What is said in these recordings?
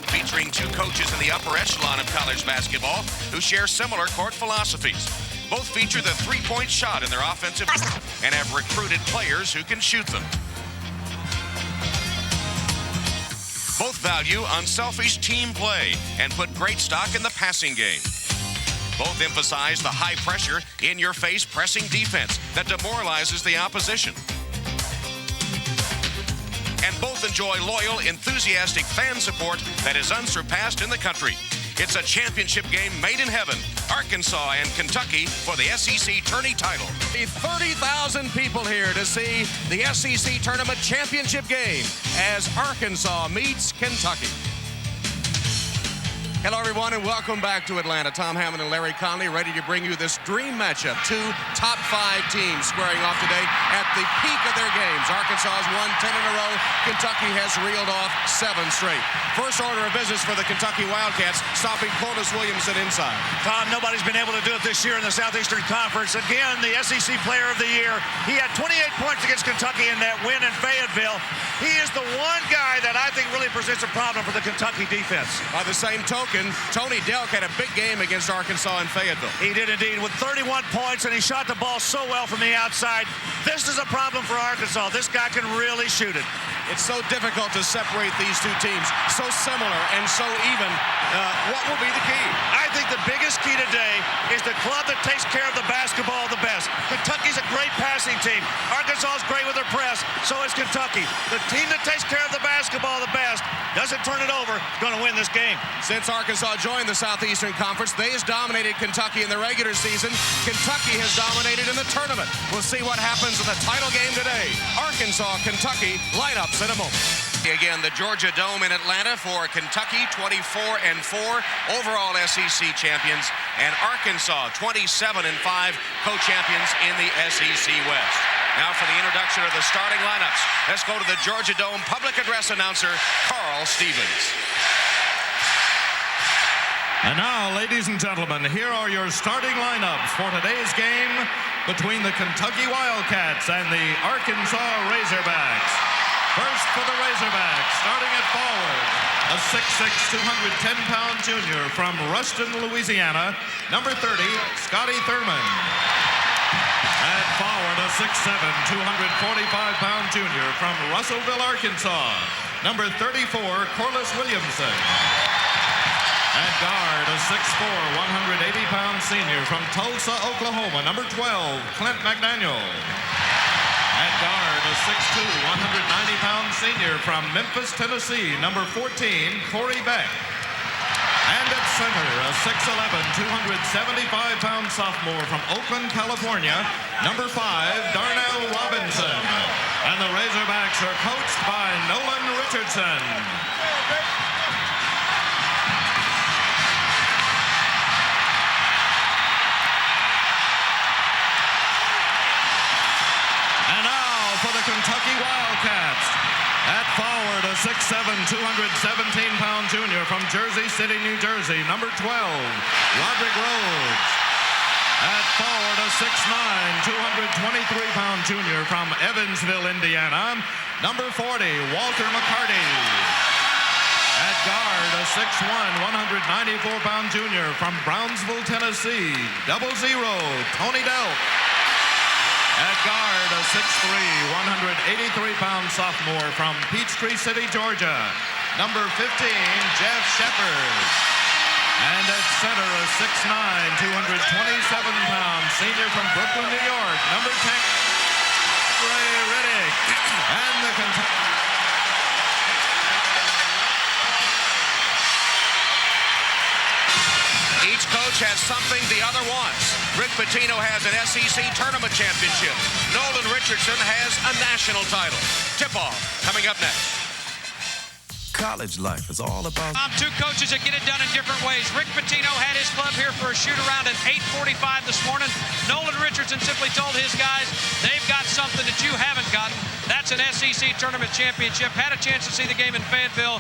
featuring two coaches in the upper echelon of college basketball who share similar court philosophies. Both feature the three-point shot in their offensive and have recruited players who can shoot them. Both value unselfish team play and put great stock in the passing game. Both emphasize the high pressure, in-your-face pressing defense that demoralizes the opposition. And both enjoy loyal, enthusiastic fan support that is unsurpassed in the country. It's a championship game made in heaven. Arkansas and Kentucky for the SEC Tourney title. 30,000 people here to see the SEC Tournament Championship game as Arkansas meets Kentucky. Hello, everyone, and welcome back to Atlanta. Tom Hammond and Larry Conley ready to bring you this dream matchup. Two top 5 teams squaring off today at the peak of their games. Arkansas has won 10 in a row. Kentucky has reeled off 7 straight. First order of business for the Kentucky Wildcats, stopping Corliss Williamson inside. Tom, nobody's been able to do it this year in the Southeastern Conference. Again, the SEC Player of the Year. He had 28 points against Kentucky in that win in Fayetteville. He is the one guy that I think really presents a problem for the Kentucky defense. By the same token, Tony Delk had a big game against Arkansas in Fayetteville. He did indeed with 31 points, and he shot the ball so well from the outside. This is a problem for Arkansas. This guy can really shoot it. It's so difficult to separate these two teams, so similar and so even. What will be the key? I think the biggest key today is the club that takes care of the basketball the best. Kentucky's a great passing team. Arkansas is great with their press. So is Kentucky. The team that takes care of the basketball the best, doesn't turn it over, going to win this game. Since Arkansas joined the Southeastern Conference, they has dominated Kentucky in the regular season. Kentucky has dominated in the tournament. We'll see what happens in the title game today. Arkansas, Kentucky, lineups in a moment. Again, the Georgia Dome in Atlanta for Kentucky, 24-4, overall SEC champions, and Arkansas, 27-5, co-champions in the SEC West. Now for the introduction of the starting lineups, let's go to the Georgia Dome public address announcer, Carl Stevens. And now, ladies and gentlemen, here are your starting lineups for today's game between the Kentucky Wildcats and the Arkansas Razorbacks. First for the Razorbacks, starting at forward, a 6'6", 210-pound junior from Ruston, Louisiana, number 30, Scotty Thurman. At forward, a 6'7", 245-pound junior from Russellville, Arkansas, number 34, Corliss Williamson. At guard, a 6'4", 180-pound senior from Tulsa, Oklahoma, number 12, Clint McDaniel. At guard, a 6'2", 190-pound senior from Memphis, Tennessee, number 14, Corey Beck. And at center, a 6'11", 275-pound sophomore from Oakland, California, number 5, Darnell Robinson. And the Razorbacks are coached by Nolan Richardson. For the Kentucky Wildcats. At forward, a 6'7", 217-pound junior from Jersey City, New Jersey, number 12, Roderick Rhodes. At forward, a 6'9", 223-pound junior from Evansville, Indiana, number 40, Walter McCarty. At guard, a 6'1", 194-pound junior from Brownsville, Tennessee, 00, Tony Delk. At guard, a 6'3", 183-pound sophomore from Peachtree City, Georgia, number 15, Jeff Shepard. And at center, a 6'9", 227-pound senior from Brooklyn, New York, number 10, Ray Riddick. And the Kentucky... Each coach has something the other wants. Rick Pitino has an SEC Tournament Championship. Nolan Richardson has a national title. Tip-off coming up next. College life is all about... Two coaches that get it done in different ways. Rick Pitino had his club here for a shoot-around at 8:45 this morning. Nolan Richardson simply told his guys, they've got something that you haven't gotten. That's an SEC Tournament Championship. Had a chance to see the game in Fayetteville.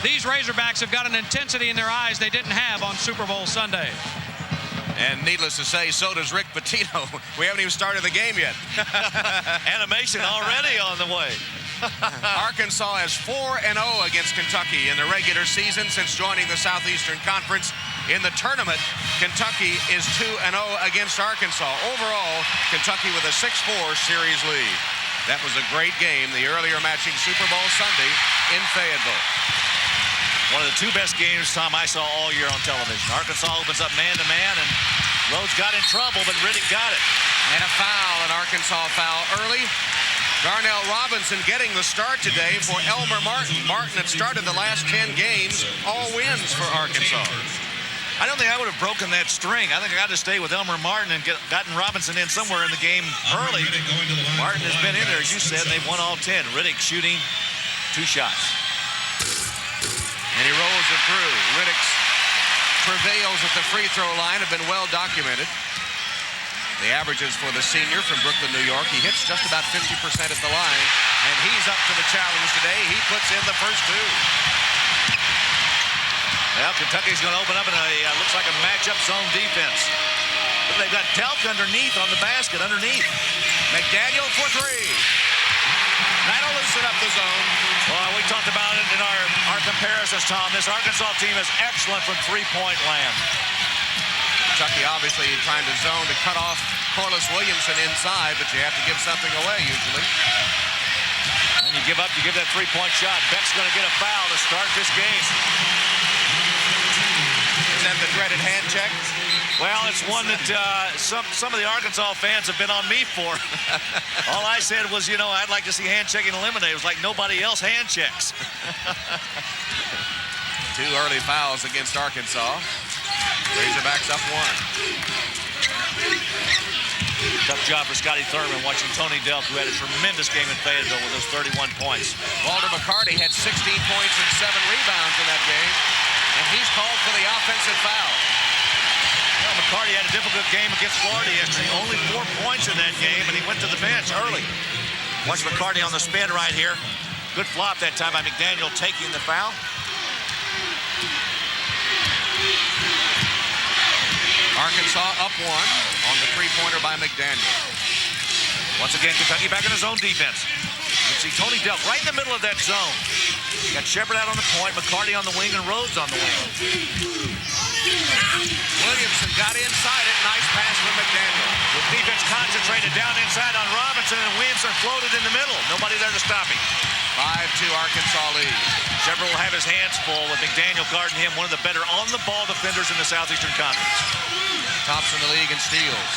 These Razorbacks have got an intensity in their eyes they didn't have on Super Bowl Sunday. And needless to say, so does Rick Pitino. We haven't even started the game yet. Animation already on the way. Arkansas is 4-0 against Kentucky in the regular season since joining the Southeastern Conference. In the tournament, Kentucky is 2-0 against Arkansas. Overall, Kentucky with a 6-4 series lead. That was a great game, the earlier matching Super Bowl Sunday in Fayetteville. One of the two best games, Tom, I saw all year on television. Arkansas opens up man-to-man, and Rhodes got in trouble, but Riddick got it. And a foul, an Arkansas foul early. Darnell Robinson getting the start today for Elmer Martin. Martin had started the last 10 games, all wins for Arkansas. I don't think I would have broken that string. I think I got to stay with Elmer Martin and gotten Robinson in somewhere in the game early. Martin has been in there, as you said. They've won all 10. Riddick shooting 2 shots. And he rolls it through. Riddick's travails at the free throw line have been well documented. The averages for the senior from Brooklyn, New York. He hits just about 50% at the line, and he's up to the challenge today. He puts in the first 2. Well, Kentucky's going to open up in a, looks like a matchup zone defense. But they've got Delk underneath on the basket, underneath. McDaniel for 3. That'll loosen up the zone. Well, we talked about it in our comparisons, Tom. This Arkansas team is excellent from three-point land. Kentucky obviously trying to zone to cut off Corliss Williamson inside, but you have to give something away usually. And you give up, you give that three-point shot. Beck's going to get a foul to start this game. Is that the dreaded hand check? Well, it's one that some of the Arkansas fans have been on me for. All I said was, you know, I'd like to see hand checking eliminated. It was like nobody else hand checks. 2 early fouls against Arkansas. Razorbacks up 1. Tough job for Scotty Thurman watching Tony Delk, who had a tremendous game in Fayetteville with those 31 points. Walter McCarty had 16 points and 7 rebounds in that game, and he's called for the offensive foul. Well, McCarty had a difficult game against Florida yesterday. Only 4 points in that game, and he went to the bench early. Watch McCarty on the spin right here. Good flop that time by McDaniel taking the foul. Arkansas up 1 on the three-pointer by McDaniel. Once again, Kentucky back in his own defense. You can see Tony Delk right in the middle of that zone. Got Shepard out on the point, McCarty on the wing, and Rhodes on the wing. Williamson got inside it. Nice pass from McDaniel. With defense concentrated down inside on Robinson, and Williamson floated in the middle. Nobody there to stop him. 5-2 Arkansas lead. Shepard will have his hands full with McDaniel guarding him, one of the better on-the-ball defenders in the Southeastern Conference. Tops in the league in steals.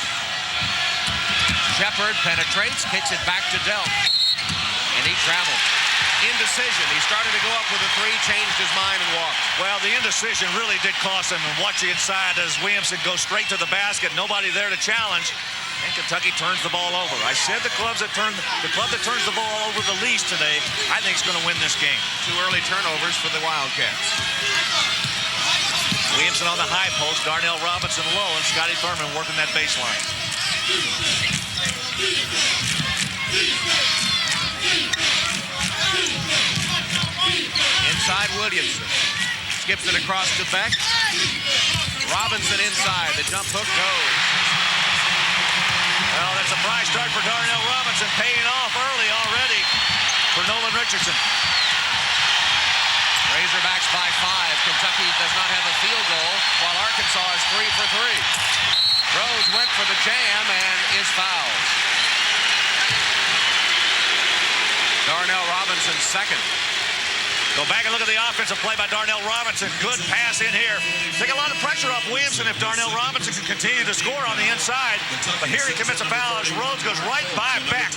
Shepard penetrates, kicks it back to Delk, and he traveled. Indecision. He started to go up with a 3, changed his mind and walked. Well, the indecision really did cost him. And watch the inside as Williamson goes straight to the basket. Nobody there to challenge. And Kentucky turns the ball over. I said the club that turns the ball over the least today, I think is going to win this game. 2 early turnovers for the Wildcats. Williamson on the high post, Darnell Robinson low, and Scotty Thurman working that baseline. Inside Williamson. Skips it across to Beck. Robinson inside. The jump hook goes. Well, that's a prize start for Darnell Robinson, paying off early already for Nolan Richardson. Razorbacks by 5. Kentucky does not have a field goal, while Arkansas is 3 for 3. Rhodes went for the jam and is fouled. Darnell Robinson's second. Go back and look at the offensive play by Darnell Robinson. Good pass in here. Take a lot of pressure off Williamson if Darnell Robinson can continue to score on the inside. But here he commits a foul as Rhodes goes right by Beck.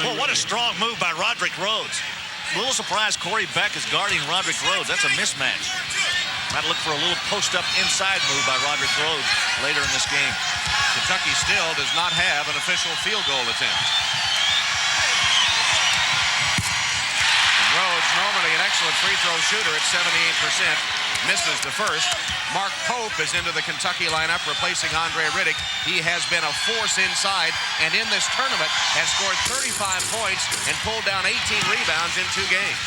Well, what a strong move by Roderick Rhodes. A little surprised Corey Beck is guarding Roderick Rhodes. That's a mismatch. Got to look for a little post-up inside move by Roderick Rhodes later in this game. Kentucky still does not have an official field goal attempt. Rhodes, normally an excellent free throw shooter at 78%, misses the first. Mark Pope is into the Kentucky lineup, replacing Andre Riddick. He has been a force inside, and in this tournament has scored 35 points and pulled down 18 rebounds in 2 games.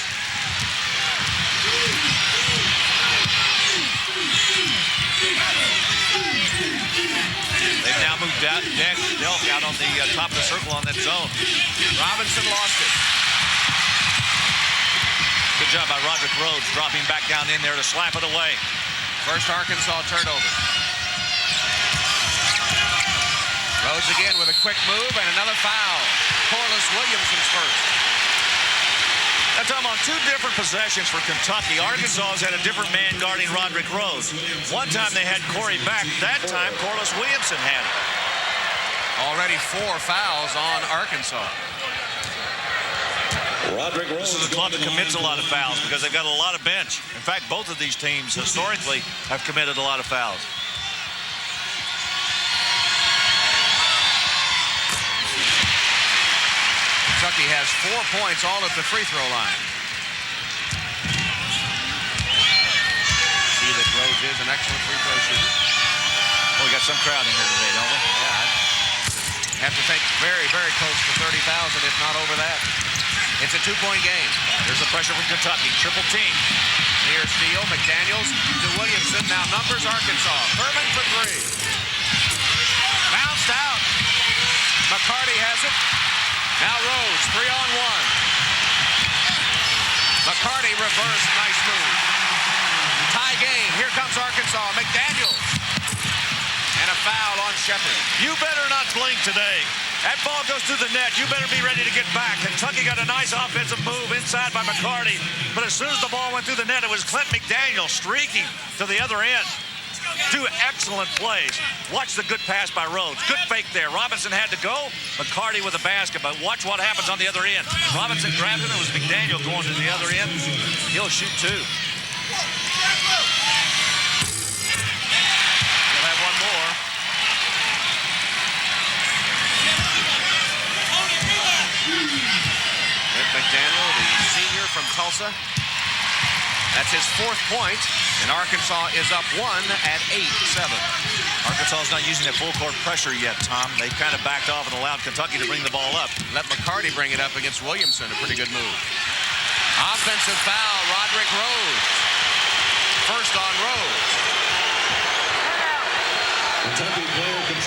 They've now moved Delk out on the top of the circle on that zone. Robinson lost it. Good job by Roderick Rhodes, dropping back down in there to slap it away. First Arkansas turnover. Rhodes again with a quick move and another foul. Corliss Williamson's first. That's on two different possessions for Kentucky. Arkansas has had a different man guarding Roderick Rhodes. One time they had Corey back. That time Corliss Williamson had it. Already 4 fouls on Arkansas. This is a club that commits a lot of fouls because they've got a lot of bench. In fact, both of these teams historically have committed a lot of fouls. Kentucky has 4 points, all at the free throw line. See that Rhodes is an excellent free throw shooter. Well, we got some crowd in here today, don't we? Yeah, I have to think very, very close to 30,000, if not over that. It's a 2-point game. There's the pressure from Kentucky. Triple team. Near steal, McDaniels to Williamson. Now numbers Arkansas. Thurman for 3. Bounced out. McCarty has it. Now Rhodes, 3-on-1. McCarty reverse, nice move. Tie game, here comes Arkansas. McDaniels. And a foul on Sheppard. You better not blink today. That ball goes through the net. You better be ready to get back. Kentucky got a nice offensive move inside by McCarty. But as soon as the ball went through the net, it was Clint McDaniel streaking to the other end. 2 excellent plays. Watch the good pass by Rhodes. Good fake there. Robinson had to go. McCarty with a basket. But watch what happens on the other end. Robinson grabs it. It was McDaniel going to the other end. He'll shoot 2. He'll have one more. Rick McDaniel, the senior from Tulsa. That's his 4th point, and Arkansas is up 1 at 8-7. Arkansas is not using that full court pressure yet, Tom. They kind of backed off and allowed Kentucky to bring the ball up. Let McCarty bring it up against Williamson, a pretty good move. Offensive foul, Roderick Rhodes. First on Rhodes.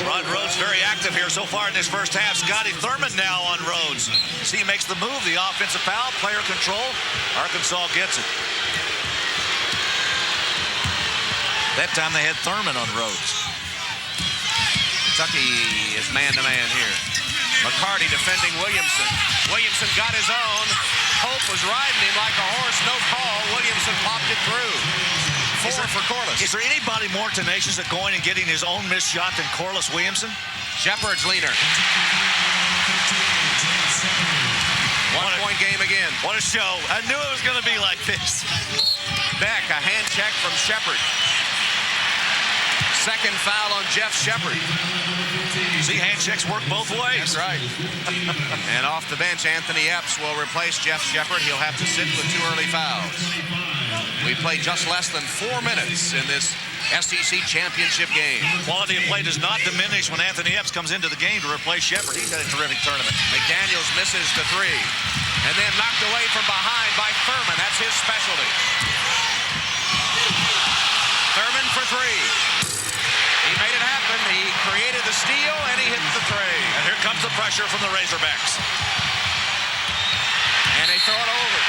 Rod Rhodes very active here so far in this first half. Scotty Thurman now on Rhodes. See, he makes the move, the offensive foul, player control. Arkansas gets it. That time they had Thurman on Rhodes. Kentucky is man-to-man here. McCarty defending Williamson. Williamson got his own. Hope was riding him like a horse, no call. Williamson popped it through. 4 for Corliss. Is there anybody more tenacious at going and getting his own missed shot than Corliss Williamson? Sheppard's leaner. 1-point game again. What a show. I knew it was going to be like this. Beck, a hand check from Sheppard. Second foul on Jeff Sheppard. See, hand checks work both ways. That's right. And off the bench, Anthony Epps will replace Jeff Sheppard. He'll have to sit with 2 early fouls. We played just less than 4 minutes in this SEC championship game. Quality of play does not diminish when Anthony Epps comes into the game to replace Sheppard. He's had a terrific tournament. McDaniels misses the 3. And then knocked away from behind by Thurman. That's his specialty. Thurman for 3. He made it happen. He created the steal, and he hit the 3. And here comes the pressure from the Razorbacks. And they throw it over.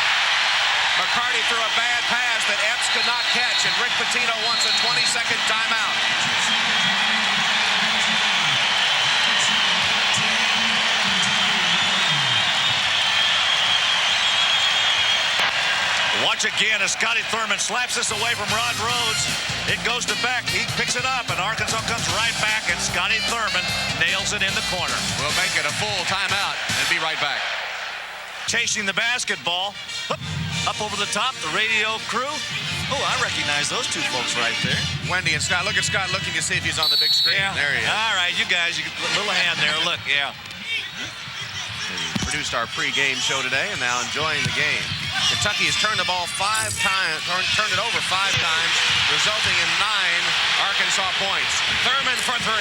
McCarty threw a bad pass that Epps could not catch, and Rick Pitino wants a 20-second timeout. Watch again as Scotty Thurman slaps this away from Rod Rhodes. It goes to Beck. He picks it up, and Arkansas comes right back, and Scotty Thurman nails it in the corner. We'll make it a full timeout and be right back. Chasing the basketball. Up over the top, the radio crew. Oh, I recognize those 2 folks right there. Wendy and Scott. Look at Scott looking to see if he's on the big screen. Yeah. There he is. All right, you guys, you can put a little hand there. Look, yeah. We produced our pregame show today and now enjoying the game. Kentucky has turned the ball 5 times, turned it over 5 times, resulting in 9 Arkansas points. Thurman for 3.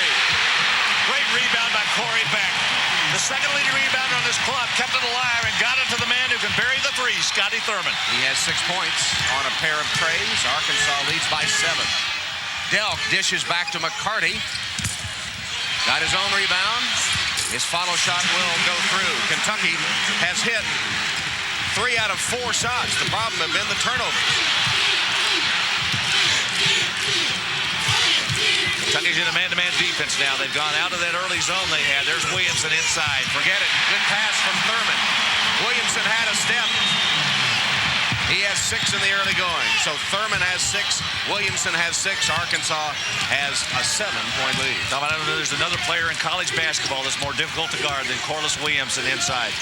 Great rebound by Corey Beck. The second leading rebounder on this club kept it alive and got it to the man who can bury the 3, Scotty Thurman. He has 6 points on a pair of trays. Arkansas leads by 7. Delk dishes back to McCarty. Got his own rebound. His follow shot will go through. Kentucky has hit 3 out of 4 shots. The problem have been the turnovers. Kentucky's in a man-to-man defense now. They've gone out of that early zone they had. There's Williamson inside. Forget it. Good pass from Thurman. Williamson had a step. He has 6 in the early going. So Thurman has 6. Williamson has 6. Arkansas has a 7-point lead. Now, I don't know, there's another player in college basketball that's more difficult to guard than Corliss Williamson inside.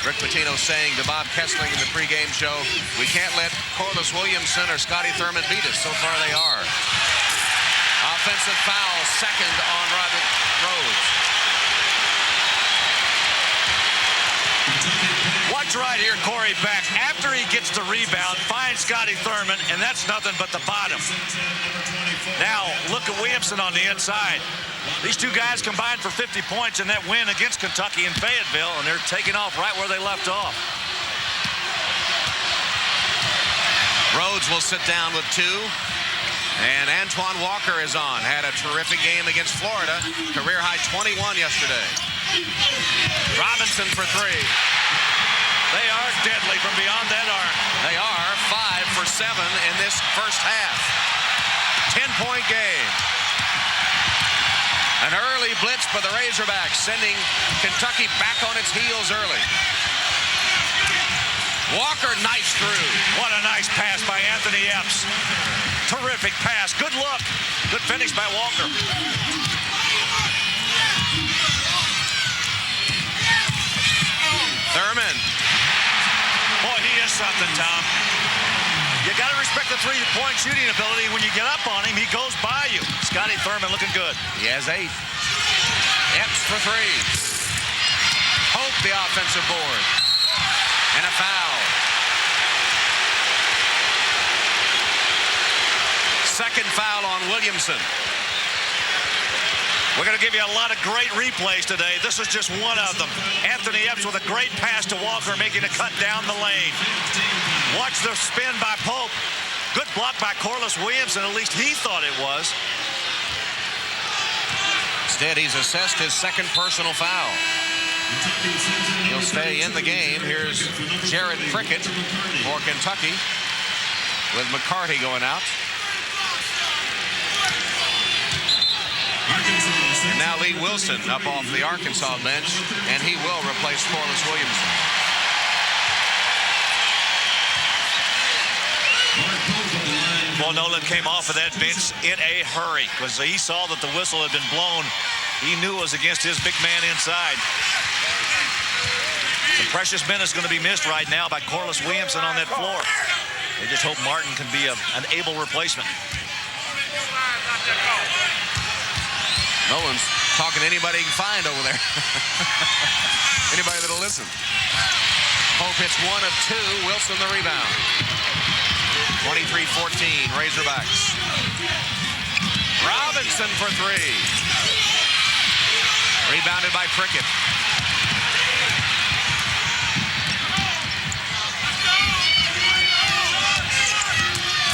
Rick Pitino saying to Bob Kessling in the pregame show, we can't let Corliss Williamson or Scotty Thurman beat us. So far they are. Offensive foul, second on Roderick Rhodes. Watch right here, Corey Beck. After he gets the rebound, finds Scotty Thurman, and that's nothing but the bottom. Now, look at Williamson on the inside. These two guys combined for 50 points in that win against Kentucky in Fayetteville, and they're taking off right where they left off. Rhodes will sit down with 2. And Antoine Walker is on. Had a terrific game against Florida. Career high 21 yesterday. Robinson for 3. They are deadly from beyond that arc. They are 5 for 7 in this first half. 10-point game. An early blitz for the Razorbacks, sending Kentucky back on its heels early. Walker knifes through. What a nice pass by Anthony Epps. Terrific pass. Good look. Good finish by Walker. Thurman. Boy, he is something, Tom. You got to respect the three-point shooting ability. When you get up on him, he goes by you. Scotty Thurman looking good. He has 8. Epps for 3. Hope the offensive board. And a foul. Second foul on Williamson. We're going to give you a lot of great replays today. This is just one of them. Anthony Epps with a great pass to Walker, making a cut down the lane. Watch the spin by Pope. Good block by Corliss Williamson. At least he thought it was. Instead, he's assessed his second personal foul. He'll stay in the game. Here's Jared Prickett for Kentucky with McCarty going out. And now Lee Wilson up off the Arkansas bench, and he will replace Corliss Williamson. Well, Nolan came off of that bench in a hurry because he saw that the whistle had been blown. He knew it was against his big man inside. Some precious minutes going to be missed right now by Corliss Williamson on that floor. They just hope Martin can be an able replacement. Nolan's talking to anybody he can find over there. Anybody that'll listen. Pope hits 1 of 2. Wilson the rebound. 23-14, Razorbacks. Robinson for 3. Rebounded by Prickett.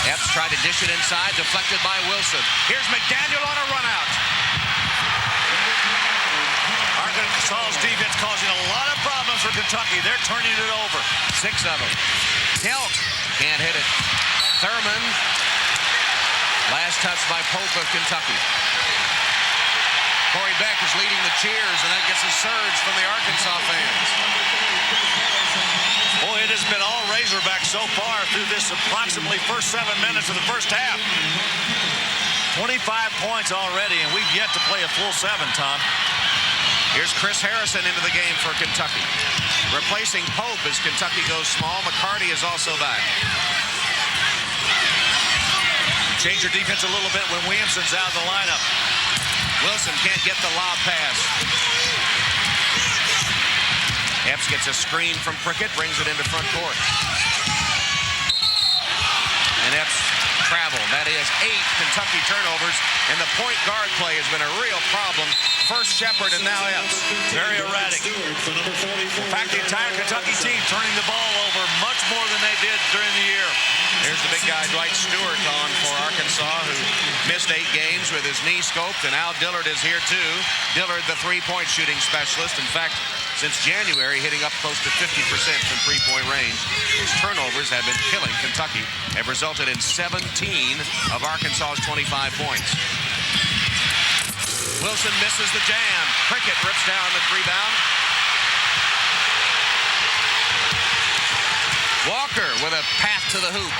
Epps tried to dish it inside, deflected by Wilson. Here's McDaniel on a run out. Arkansas's defense causing a lot of problems for Kentucky. They're turning it over. 6 of them. Delk can't hit it. Thurman. Last touch by Pope of Kentucky. Corey Beck is leading the cheers, and that gets a surge from the Arkansas fans. Boy, it has been all Razorbacks so far through this approximately first 7 minutes of the first half. 25 points already, and we've yet to play a full 7, Tom. Here's Chris Harrison into the game for Kentucky. Replacing Pope as Kentucky goes small. McCarty is also back. Change your defense a little bit when Williamson's out of the lineup. Wilson can't get the lob pass. Epps gets a screen from Prickett, brings it into front court. And Epps traveled. That is 8 Kentucky turnovers, and the point guard play has been a real problem. First Shepard and now Epps. Very erratic. In fact, the entire Kentucky team turning the ball over much more than they did during the year. Here's the big guy, Dwight Stewart, on for Arkansas, who missed 8 games with his knee scoped, and Al Dillard is here too. Dillard, the three-point shooting specialist. In fact, since January, hitting up close to 50% from three-point range. His turnovers have been killing Kentucky, have resulted in 17 of Arkansas's 25 points. Wilson misses the jam. Prickett rips down the rebound. Walker with a path to the hoop.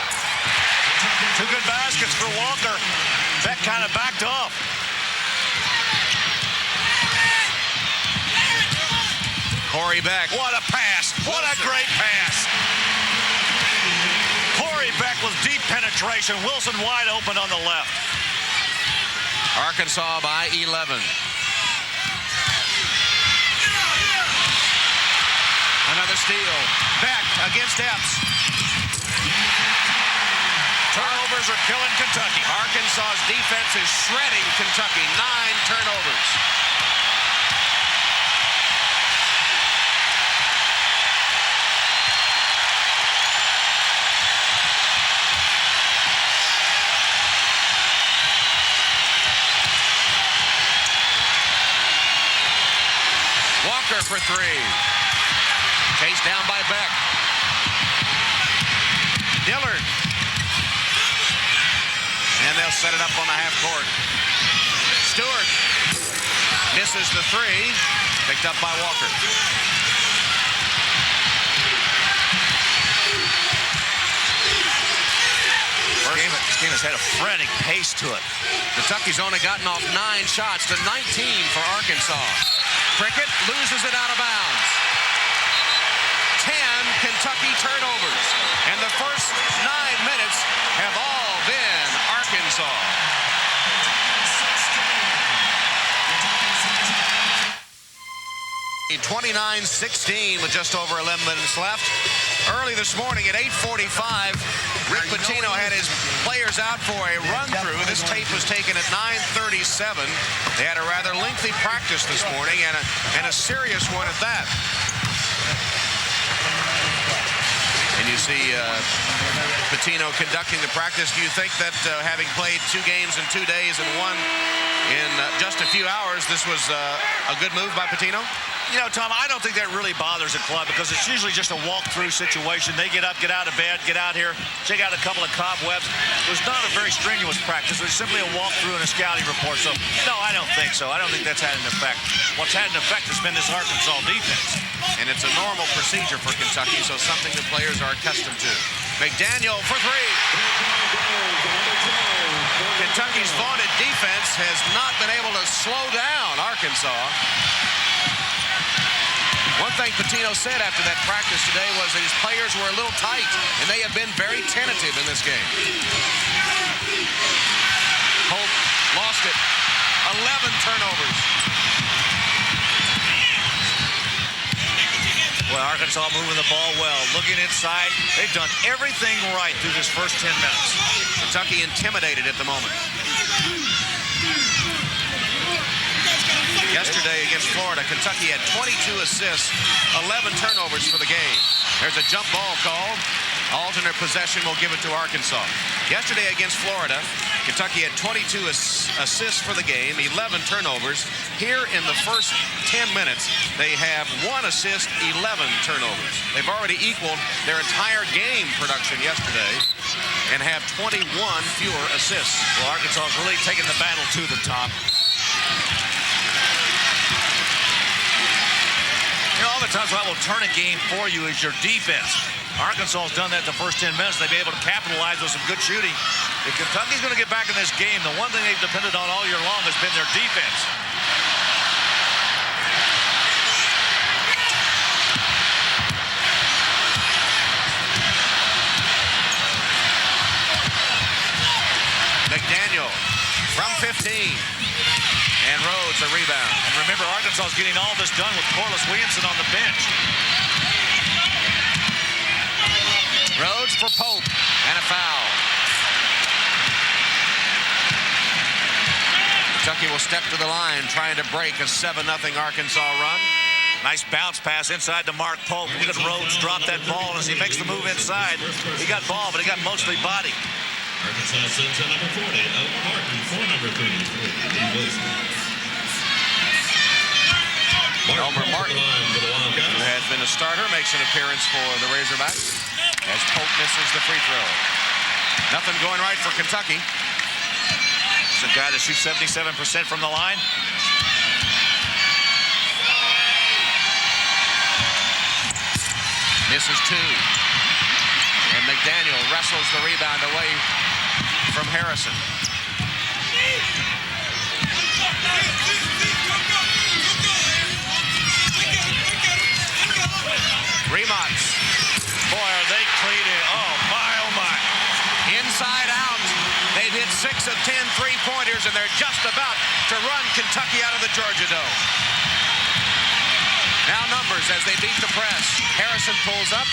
Two good baskets for Walker. Beck kind of backed off. Corey Beck. What a pass. What a great pass. Corey Beck with deep penetration. Wilson wide open on the left. Arkansas by 11. Another steal. Beck against Epps. Turnovers are killing Kentucky. Arkansas's defense is shredding Kentucky. 9 turnovers. Walker for 3. Chased down by Beck. Dillard. And they'll set it up on the half court. Stewart misses the 3. Picked up by Walker. This game has had a frantic pace to it. Kentucky's only gotten off 9 shots to 19 for Arkansas. Prickett loses it out of bounds. 10 Kentucky turnovers. And the first 9 minutes have all been Arkansas. In 29-16 with just over 11 minutes left. Early this morning at 8:45, Rick Pitino had his players out for a run-through. This tape was taken at 9:37. They had a rather lengthy practice this morning and a serious one at that. And you see Pitino conducting the practice. Do you think that having played 2 games in 2 days and one in just a few hours, this was a good move by Pitino? You know, Tom, I don't think that really bothers a club because it's usually just a walk-through situation. They get up, get out of bed, get out here, check out a couple of cobwebs. It was not a very strenuous practice. It was simply a walk-through and a scouting report. So, no, I don't think so. I don't think that's had an effect. What's had an effect has been this Arkansas defense. And it's a normal procedure for Kentucky, so something the players are accustomed to. McDaniel for 3. Kentucky's vaunted defense has not been able to slow down Arkansas. One thing Pitino said after that practice today was that his players were a little tight, and they have been very tentative in this game. Hope lost it. 11 turnovers. Well, Arkansas moving the ball well, looking inside. They've done everything right through this first 10 minutes. Kentucky intimidated at the moment. Yesterday against Florida, Kentucky had 22 assists, 11 turnovers for the game. There's a jump ball called. Alternate possession will give it to Arkansas. Yesterday against Florida, Kentucky had 22 assists for the game, 11 turnovers. Here in the first 10 minutes, they have 1 assist, 11 turnovers. They've already equaled their entire game production yesterday and have 21 fewer assists. Well, Arkansas has really taken the battle to the top. You know, all the times what will turn a game for you is your defense. Arkansas has done that the first 10 minutes. They've been able to capitalize with some good shooting. If Kentucky's going to get back in this game, the one thing they've depended on all year long has been their defense. McDaniel from 15. And Rhodes a rebound. And remember, Arkansas is getting all this done with Corliss Williamson on the bench. Rhodes for Pope and a foul. Kentucky will step to the line trying to break a 7-0 Arkansas run. Nice bounce pass inside to Mark Pope. Look at Rhodes drop that ball as he makes the move inside. He got ball, but he got mostly body. Arkansas sends out number 40, Martin, for number 33, Lee Wilson. Elmer Martin, For the Wildcats. who has been a starter, makes an appearance for the Razorbacks as Pope misses the free throw. Nothing going right for Kentucky. It's a guy that shoots 77% from the line. Misses two. And McDaniel wrestles the rebound away from Harrison. Remots. Boy, are they cleaning. Oh, my. Inside out. They've hit 6 of 10 three-pointers, and they're just about to run Kentucky out of the Georgia Dome. Now numbers as they beat the press. Harrison pulls up,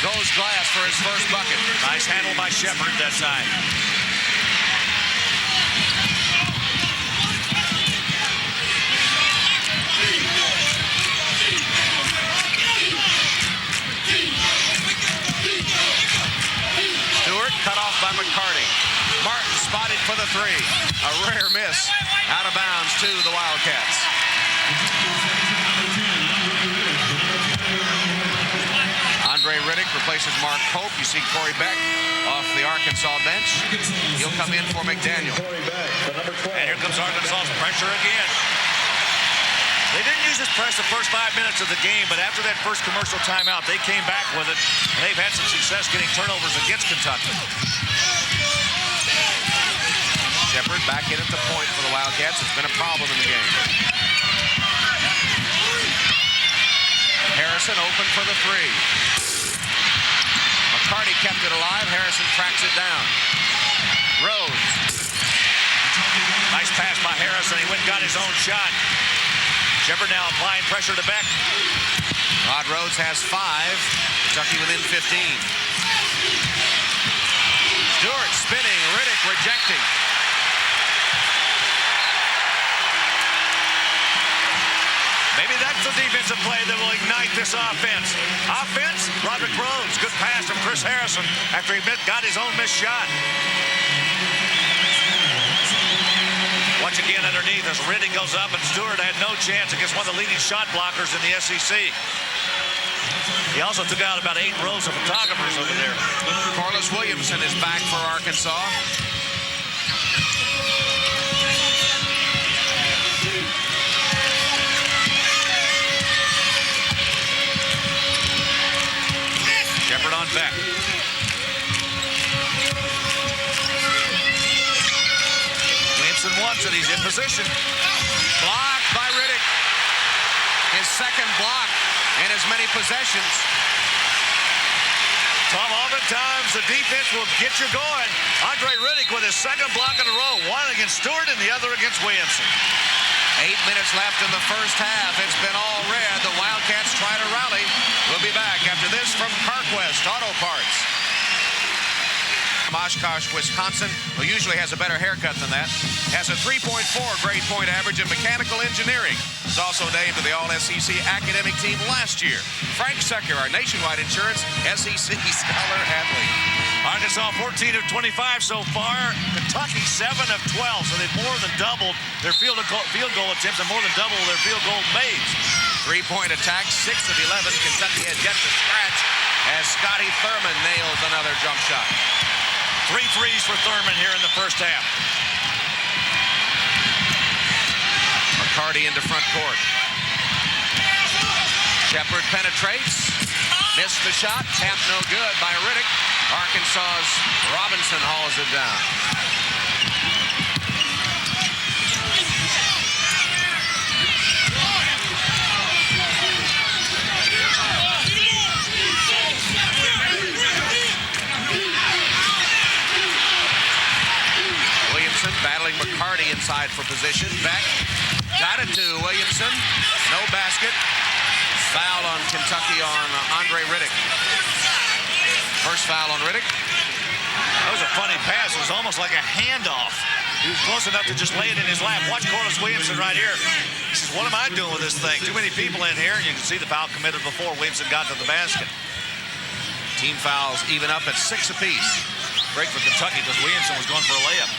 goes glass for his first bucket. Nice handle by Shepard that time. Stewart cut off by McCarty. Martin spotted for the three. A rare miss. Out of bounds to the Wildcats. Andre Riddick replaces Mark Pope. You see Corey Beck off the Arkansas bench. He'll come in for McDaniel. And here comes Arkansas's pressure again. They didn't use this press the first 5 minutes of the game, but after that first commercial timeout, they came back with it, and they've had some success getting turnovers against Kentucky. Shepard back in at the point for the Wildcats. It's been a problem in the game. Harrison open for the three. McCarty kept it alive. Harrison tracks it down. Rhodes. Nice pass by Harrison. He went and got his own shot. Shepard now applying pressure to Beck. Rod Rhodes has 5. Kentucky within 15. Stewart spinning. Riddick rejecting. Maybe that's the defensive play that will ignite this offense. Offense, Roderick Rhodes. Good pass from Chris Harrison after he got his own missed shot. Once again underneath as Riddick goes up, and Stewart had no chance against one of the leading shot blockers in the SEC. He also took out about 8 rows of photographers over there. Corliss Williamson is back for Arkansas. Shepard on Beck. Williamson wants it. He's in position. Blocked by Riddick. His second block in as many possessions. Tom, oftentimes the defense will get you going. Andre Riddick with his second block in a row. One against Stewart and the other against Williamson. 8 minutes left in the first half. It's been all red. The Wildcats try to rally. We'll be back after this from CarQuest Auto Parts. Oshkosh, Wisconsin, who usually has a better haircut than that, has a 3.4 grade point average in mechanical engineering. He's also named to the All-SEC academic team last year. Frank Secker, our nationwide insurance SEC scholar athlete. Arkansas 14 of 25 so far. Kentucky 7 of 12, so they've more than doubled their field goal attempts and more than double their field goal made. Three-point attack, 6 of 11. Kentucky has yet to scratch as Scotty Thurman nails another jump shot. 3 threes for Thurman here in the first half. McCarty into front court. Shepard penetrates. Missed the shot. Tap no good by Riddick. Arkansas's Robinson hauls it down. Williamson battling McCarty inside for position. Beck got it to Williamson. No basket. Foul on Kentucky on Andre Riddick. First foul on Riddick. That was a funny pass. It was almost like a handoff. He was close enough to just lay it in his lap. Watch Corliss Williamson right here. He says, what am I doing with this thing? Too many people in here. And you can see the foul committed before Williamson got to the basket. Team fouls even up at 6 apiece. Break for Kentucky because Williamson was going for a layup.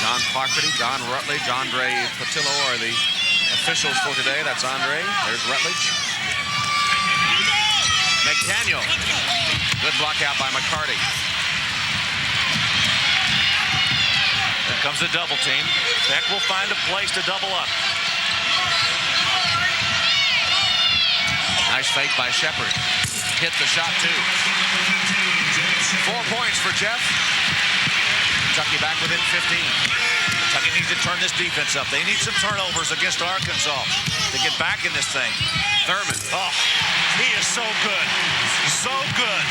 John Clarkerty, Don Rutledge, Andre Patillo are the officials for today. That's Andre. There's Rutledge. McDaniel. Good block out by McCarty. There comes the double team. Beck will find a place to double up. Nice fake by Shepard. Hit the shot, too. 4 points for Jeff. Kentucky back within 15. Kentucky needs to turn this defense up. They need some turnovers against Arkansas to get back in this thing. Thurman. Oh, he is so good. So good.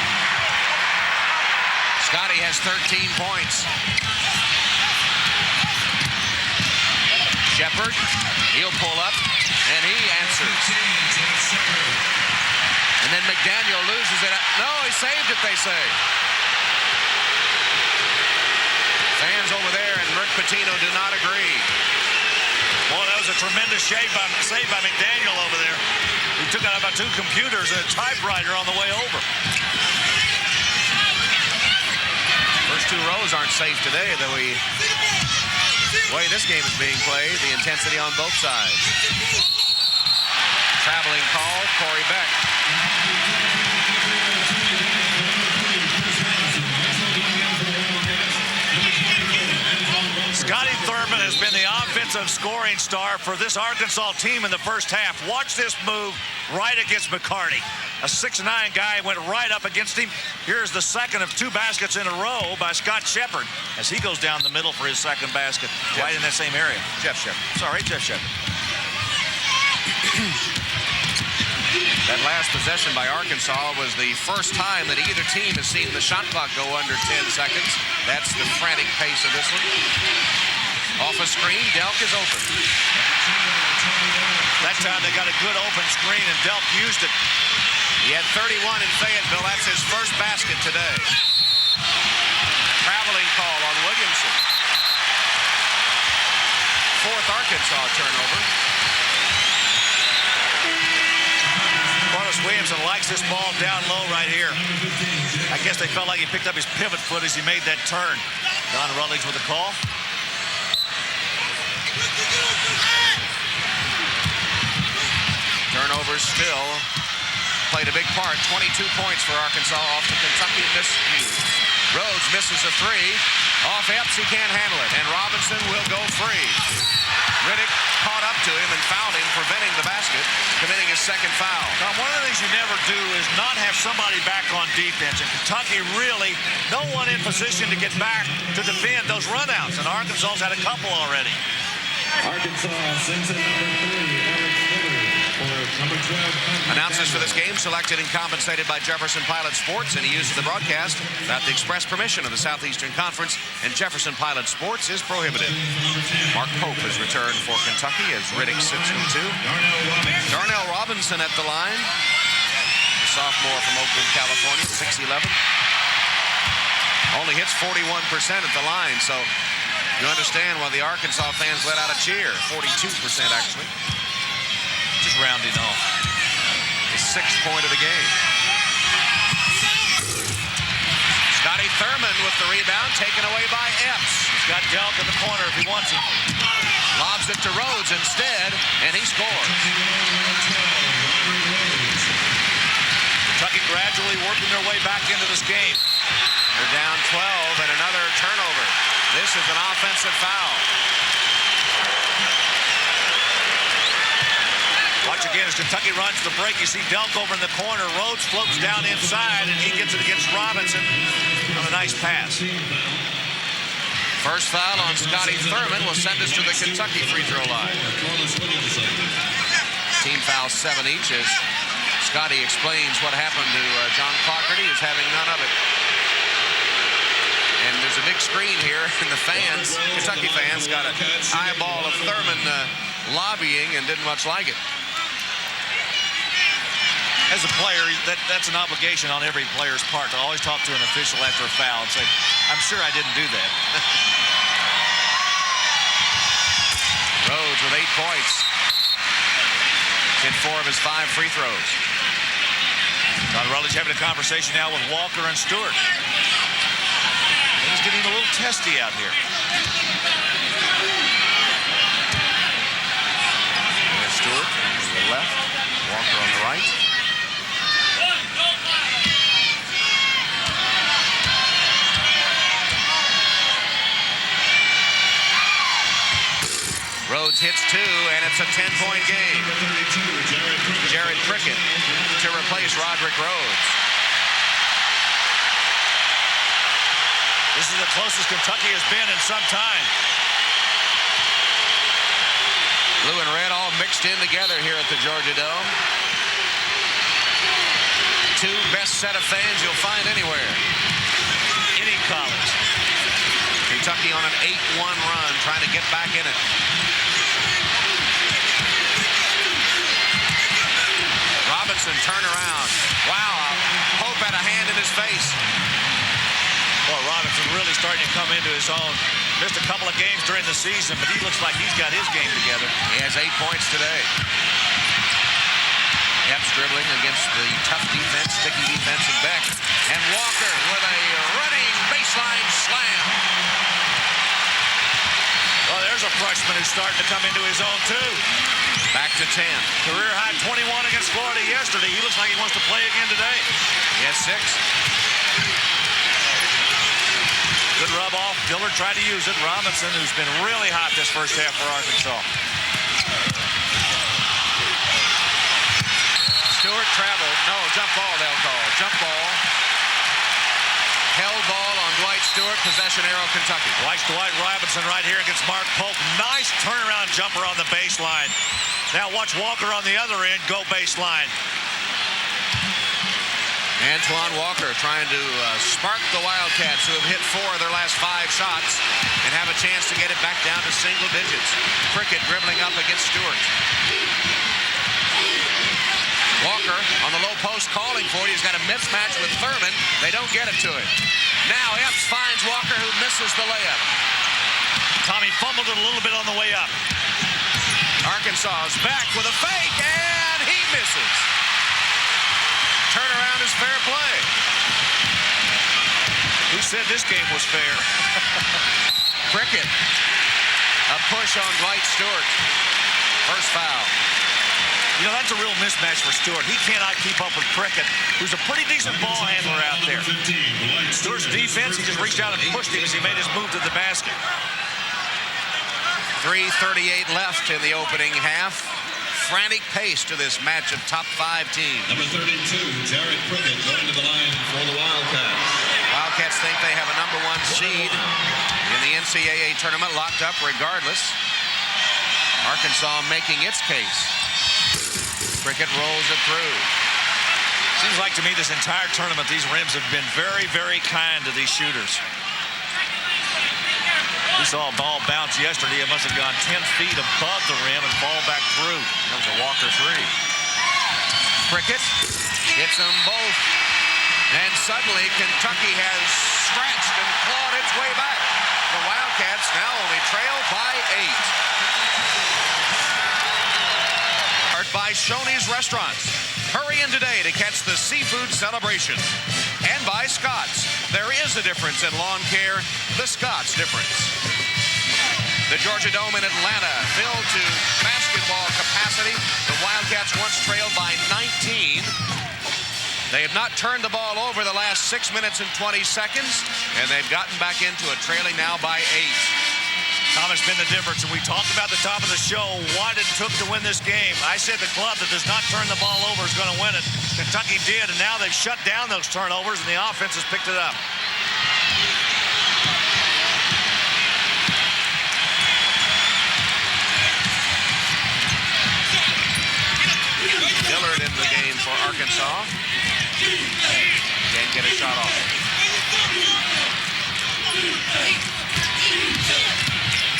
Scotty has 13 points. Shepard, he'll pull up, and he answers. And then McDaniel loses it. No, he saved it, they say. Fans over there and Rick Pitino do not agree. Boy, that was a tremendous save by McDaniel over there. He took out about 2 computers and a typewriter on the way over. First 2 rows aren't safe today, the way this game is being played, the intensity on both sides. Traveling call, Corey Beck. Scotty Thurman has been the offensive scoring star for this Arkansas team in the first half. Watch this move right against McCarty. A 6'9" guy went right up against him. Here's the second of 2 baskets in a row by Scott Shepard as he goes down the middle for his second basket, right in that same area. Jeff Shepard. Sorry, Jeff Shepard. That last possession by Arkansas was the first time that either team has seen the shot clock go under 10 seconds. That's the frantic pace of this one. Off a screen, Delk is open. That time they got a good open screen and Delk used it. He had 31 in Fayetteville. That's his first basket today. Traveling call on Williamson. 4th Arkansas turnover. Corliss Williamson likes this ball down low right here. I guess they felt like he picked up his pivot foot as he made that turn. Don Rutledge with the call. Turnovers still played a big part. 22 points for Arkansas off the Kentucky miscue. Rhodes misses a 3. Off Epps, he can't handle it. And Robinson will go free. Riddick caught up to him and fouled him, preventing the basket, committing his second foul. Now, one of the things you never do is not have somebody back on defense. And Kentucky really, no one in position to get back to defend those runouts. And Arkansas's had a couple already. Arkansas sends in number 3, Eric Miller, for number 12. Announcers for this game selected and compensated by Jefferson Pilot Sports. Any use of the broadcast without the express permission of the Southeastern Conference and Jefferson Pilot Sports is prohibited. Mark Pope has returned for Kentucky as Riddick sits in 2. Darnell Robinson at the line. The sophomore from Oakland, California, 6'11". Only hits 41% at the line, so you understand why the Arkansas fans let out a cheer. 42% actually. Just rounding off. The 6th point of the game. Scotty Thurman with the rebound, taken away by Epps. He's got Delk in the corner if he wants him. Lobs it to Rhodes instead, and he scores. Kentucky gradually working their way back into this game. They're down 12 and another turnover. This is an offensive foul. Watch again as Kentucky runs the break. You see Delk over in the corner. Rhodes floats down inside, and he gets it against Robinson on a nice pass. First foul on Scotty Thurman will send us to the Kentucky free throw line. Team fouls 7 each as Scotty explains what happened to John Clarkerty, who's having none of it. And there's a big screen here, and the fans, Kentucky fans, got an eyeball of Thurman lobbying and didn't much like it. As a player, that's an obligation on every player's part to always talk to an official after a foul and say, I'm sure I didn't do that. Rhodes with 8 points. Hit 4 of his 5 free throws. Don Rutledge having a conversation now with Walker and Stewart. Things getting a little testy out here. Stewart to the left, Walker on the right. Rhodes hits 2, and it's a 10-point game. Jared Prickett to replace Roderick Rhodes. This is the closest Kentucky has been in some time. Blue and red all mixed in together here at the Georgia Dome. 2 best set of fans you'll find anywhere. Any college. Kentucky on an 8-1 run, trying to get back in it. Robinson turn around. Wow, Pope had a hand in his face. Well, Robinson really starting to come into his own. Missed a couple of games during the season, but he looks like he's got his game together. He has 8 points today. Epps dribbling against the tough defense, sticky defense of Beck. And Walker with a running baseline slam. Well, there's a freshman who's starting to come into his own, too. Back to 10. Career high 21 against Florida yesterday. He looks like he wants to play again today. He has 6. Good rub off. Dillard tried to use it. Robinson, who's been really hot this first half for Arkansas. Stewart traveled. No, jump ball they'll call. Jump ball. Held ball on Dwight Stewart. Possession arrow, Kentucky. Watch Dwight Robinson right here against Mark Pope. Nice turnaround jumper on the baseline. Now watch Walker on the other end go baseline. Antoine Walker trying to spark the Wildcats, who have hit 4 of their last 5 shots and have a chance to get it back down to single digits. Prickett dribbling up against Stewart. Walker on the low post calling for it. He's got a mismatch with Thurman. They don't get it to him. Now Epps finds Walker, who misses the layup. Tommy fumbled it a little bit on the way up. Arkansas is back with a fake, and he misses. Turnaround is fair play. Who said this game was fair? Prickett. A push on Dwight Stewart. First foul. You know, that's a real mismatch for Stewart. He cannot keep up with Prickett, who's a pretty decent ball handler out there. Stewart's defense, he just reached out and pushed him as he made his move to the basket. 3:38 left in the opening half. Frantic pace to this match of top 5 teams. Number 32, Jared Prickett, going to the line for the Wildcats. Wildcats think they have a number 1 seed in the NCAA tournament, locked up regardless. Arkansas making its case. Prickett rolls it through. Seems like to me this entire tournament, these rims have been very, very kind to these shooters. We saw a ball bounce yesterday. It must have gone 10 feet above the rim and fall back through. That was a Walker 3. Prickett hits them both. And suddenly Kentucky has scratched and clawed its way back. The Wildcats now only trail by 8. By Shoney's Restaurants. Hurry in today to catch the seafood celebration. And by Scott's. There is a difference in lawn care. The Scott's difference. The Georgia Dome in Atlanta filled to basketball capacity. The Wildcats once trailed by 19. They have not turned the ball over the last 6 minutes and 20 seconds, and they've gotten back into it, trailing now by 8. Tom, has been the difference, and we talked about the top of the show what it took to win this game. I said the club that does not turn the ball over is going to win it. Kentucky did, and now they've shut down those turnovers, and the offense has picked it up. Dillard in the game for Arkansas. Can't get a shot off.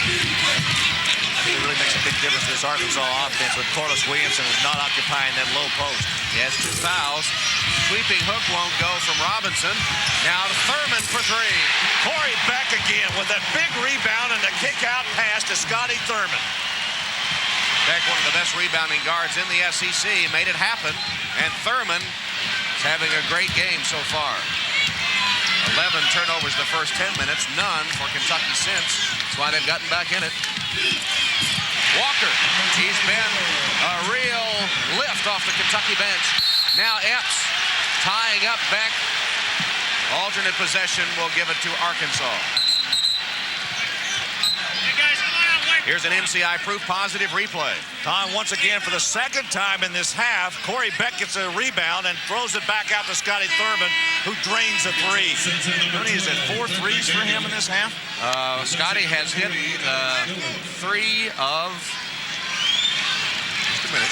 I think it really makes a big difference to this Arkansas offense with Corliss Williamson who's not occupying that low post. He has 2 fouls. Sweeping hook won't go from Robinson. Now to Thurman for 3. Corey Beck again with that big rebound and a kick-out pass to Scotty Thurman. Beck, one of the best rebounding guards in the SEC, made it happen. And Thurman is having a great game so far. 11 turnovers the first 10 minutes, none for Kentucky since. That's why they've gotten back in it. Walker, he's been a real lift off the Kentucky bench. Now Epps tying up Beck. Alternate possession will give it to Arkansas. Here's an MCI proof positive replay. Tom, once again, for the second time in this half, Corey Beck gets a rebound and throws it back out to Scotty Thurman, who drains a three. How many is it? 4 threes for him in this half? Scotty has hit 3 of... Just a minute.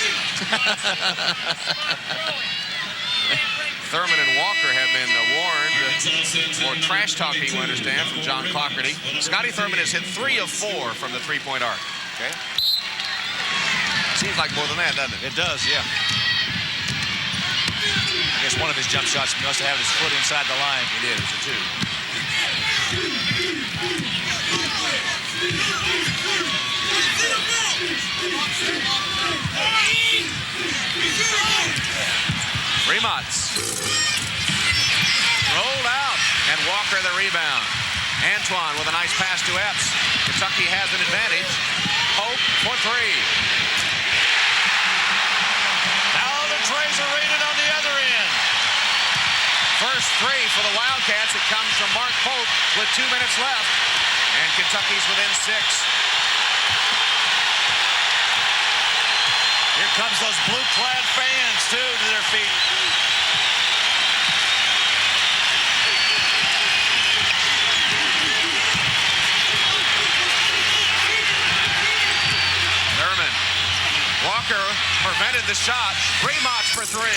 Thurman and Walker have been warned for trash talking, we understand, from John Clougherty. Scotty Thurman has hit 3 of 4 from the three-point arc. Okay. Seems like more than that, doesn't it? It does, yeah. I guess one of his jump shots must have his foot inside the line. It is, a 2. Remots. Rolled out. And Walker the rebound. Antoine with a nice pass to Epps. Kentucky has an advantage. Pope for 3. Now the trays are rated on the other end. First 3 for the Wildcats. It comes from Mark Pope with 2 minutes left. And Kentucky's within 6. Here comes those blue-clad fans, too, to their feet. Thurman. Walker prevented the shot. Remots for 3. Oh!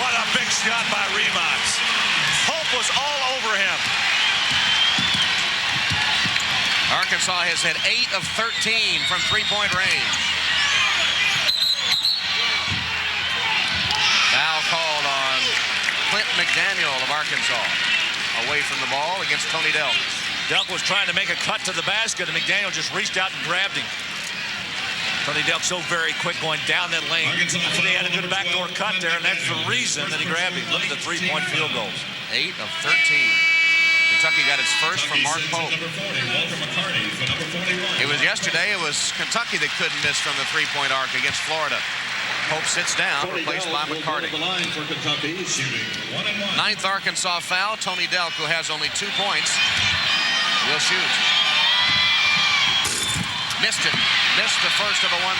What a big shot by Remots. Hope was all over him. Arkansas has hit 8 of 13 from three-point range. Foul called on Clint McDaniel of Arkansas. Away from the ball against Tony Delk. Delk was trying to make a cut to the basket, and McDaniel just reached out and grabbed him. Tony Delk so very quick going down that lane. They had a good backdoor cut there, and that's the reason that he grabbed him. Look at the three-point field goals. 8 of 13. Kentucky got its first from Mark Pope. It was yesterday, it was Kentucky that couldn't miss from the three-point arc against Florida. Pope sits down, replaced by McCarty. 9th Arkansas foul. Tony Delk, who has only 2 points, will shoot. Missed it. Missed the first of a 1+1.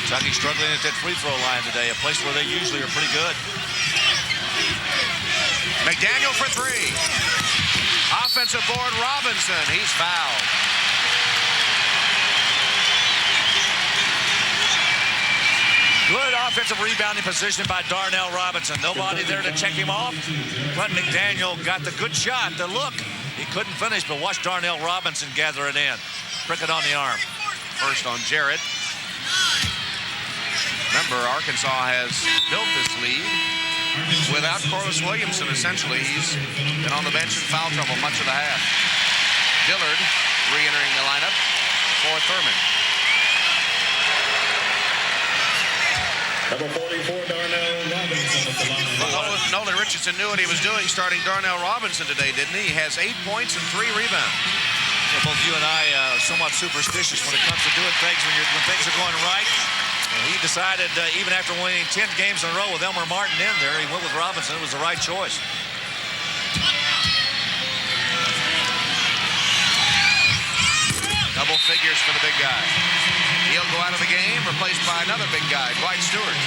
Kentucky struggling at that free throw line today, a place where they usually are pretty good. McDaniel for 3. Offensive board, Robinson. He's fouled. Good offensive rebounding position by Darnell Robinson. Nobody there to check him off. But McDaniel got the good shot. The look. He couldn't finish, but watch Darnell Robinson gather it in. Prickett on the arm. First on Jarrett. Remember, Arkansas has built this lead without Corliss Williamson, essentially. He's been on the bench in foul trouble much of the half. Dillard re-entering the lineup for Thurman. Number 44, Darnell Robinson at the line. Nolan Richardson knew what he was doing starting Darnell Robinson today, didn't he? He has 8 points and 3 rebounds. Yeah, both you and I are somewhat superstitious when it comes to doing things when things are going right. He decided, even after winning 10 games in a row with Elmer Martin in there, he went with Robinson. It was the right choice. Double figures for the big guy. He'll go out of the game, replaced by another big guy, Dwight Stewart.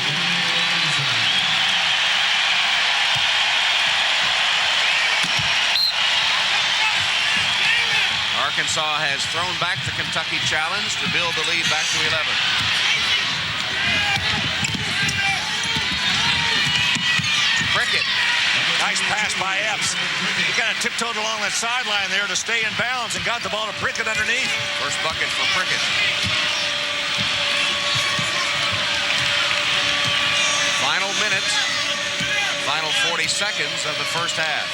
Arkansas has thrown back the Kentucky challenge to build the lead back to 11. Prickett. Nice pass by Epps. He kind of tiptoed along that sideline there to stay in bounds and got the ball to Prickett underneath. First bucket for Prickett. Final minute, final 40 seconds of the first half.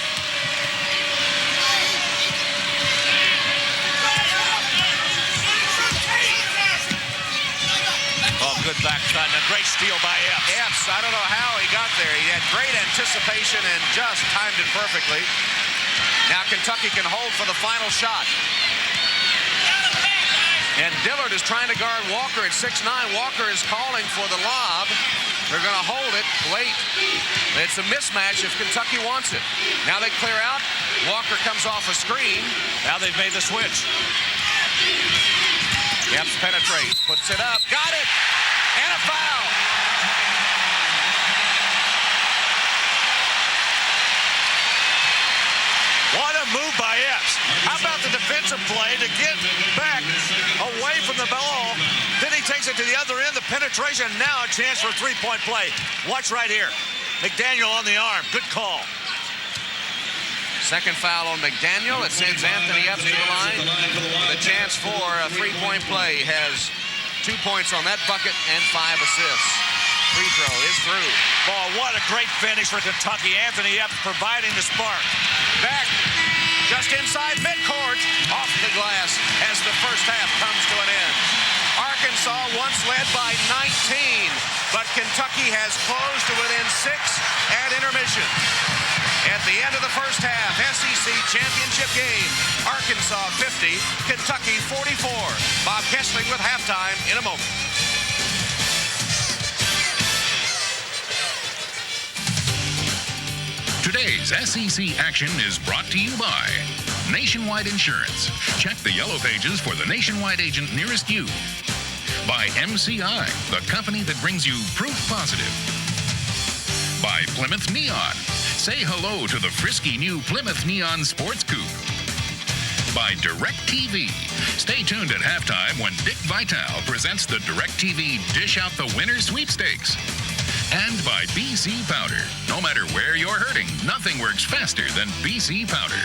Oh, good back cut and a great steal by Epps. Epps, I don't know how he got there. He had great anticipation and just timed it perfectly. Now Kentucky can hold for the final shot. And Dillard is trying to guard Walker at 6'9". Walker is calling for the lob. They're going to hold it late. It's a mismatch if Kentucky wants it. Now they clear out. Walker comes off a screen. Now they've made the switch. Epps penetrates, puts it up, got it, and a foul. What a move by Epps. How about the defensive play to get back away from the ball? Then he takes it to the other end, the penetration, now a chance for a three-point play. Watch right here. McDaniel on the arm. Good call. Second foul on McDaniel. It sends Anthony Epps to the line with a chance for a three-point play. He has 2 points on that bucket and 5 assists. Free throw is through. Oh, what a great finish for Kentucky. Anthony Epps providing the spark. Back just inside midcourt, off the glass as the first half comes to an end. Arkansas once led by 19, but Kentucky has closed to within 6 at intermission. At the end of the first half, SEC championship game, Arkansas 50, Kentucky 44. Bob Kessling with halftime in a moment. Today's SEC action is brought to you by Nationwide Insurance. Check the yellow pages for the Nationwide agent nearest you. By MCI, the company that brings you proof positive. By Plymouth Neon. Say hello to the frisky new Plymouth Neon Sports Coupe. By DirecTV. Stay tuned at halftime when Dick Vitale presents the DirecTV Dish Out the Winner sweepstakes. And by BC Powder. No matter where you're hurting, nothing works faster than BC Powder.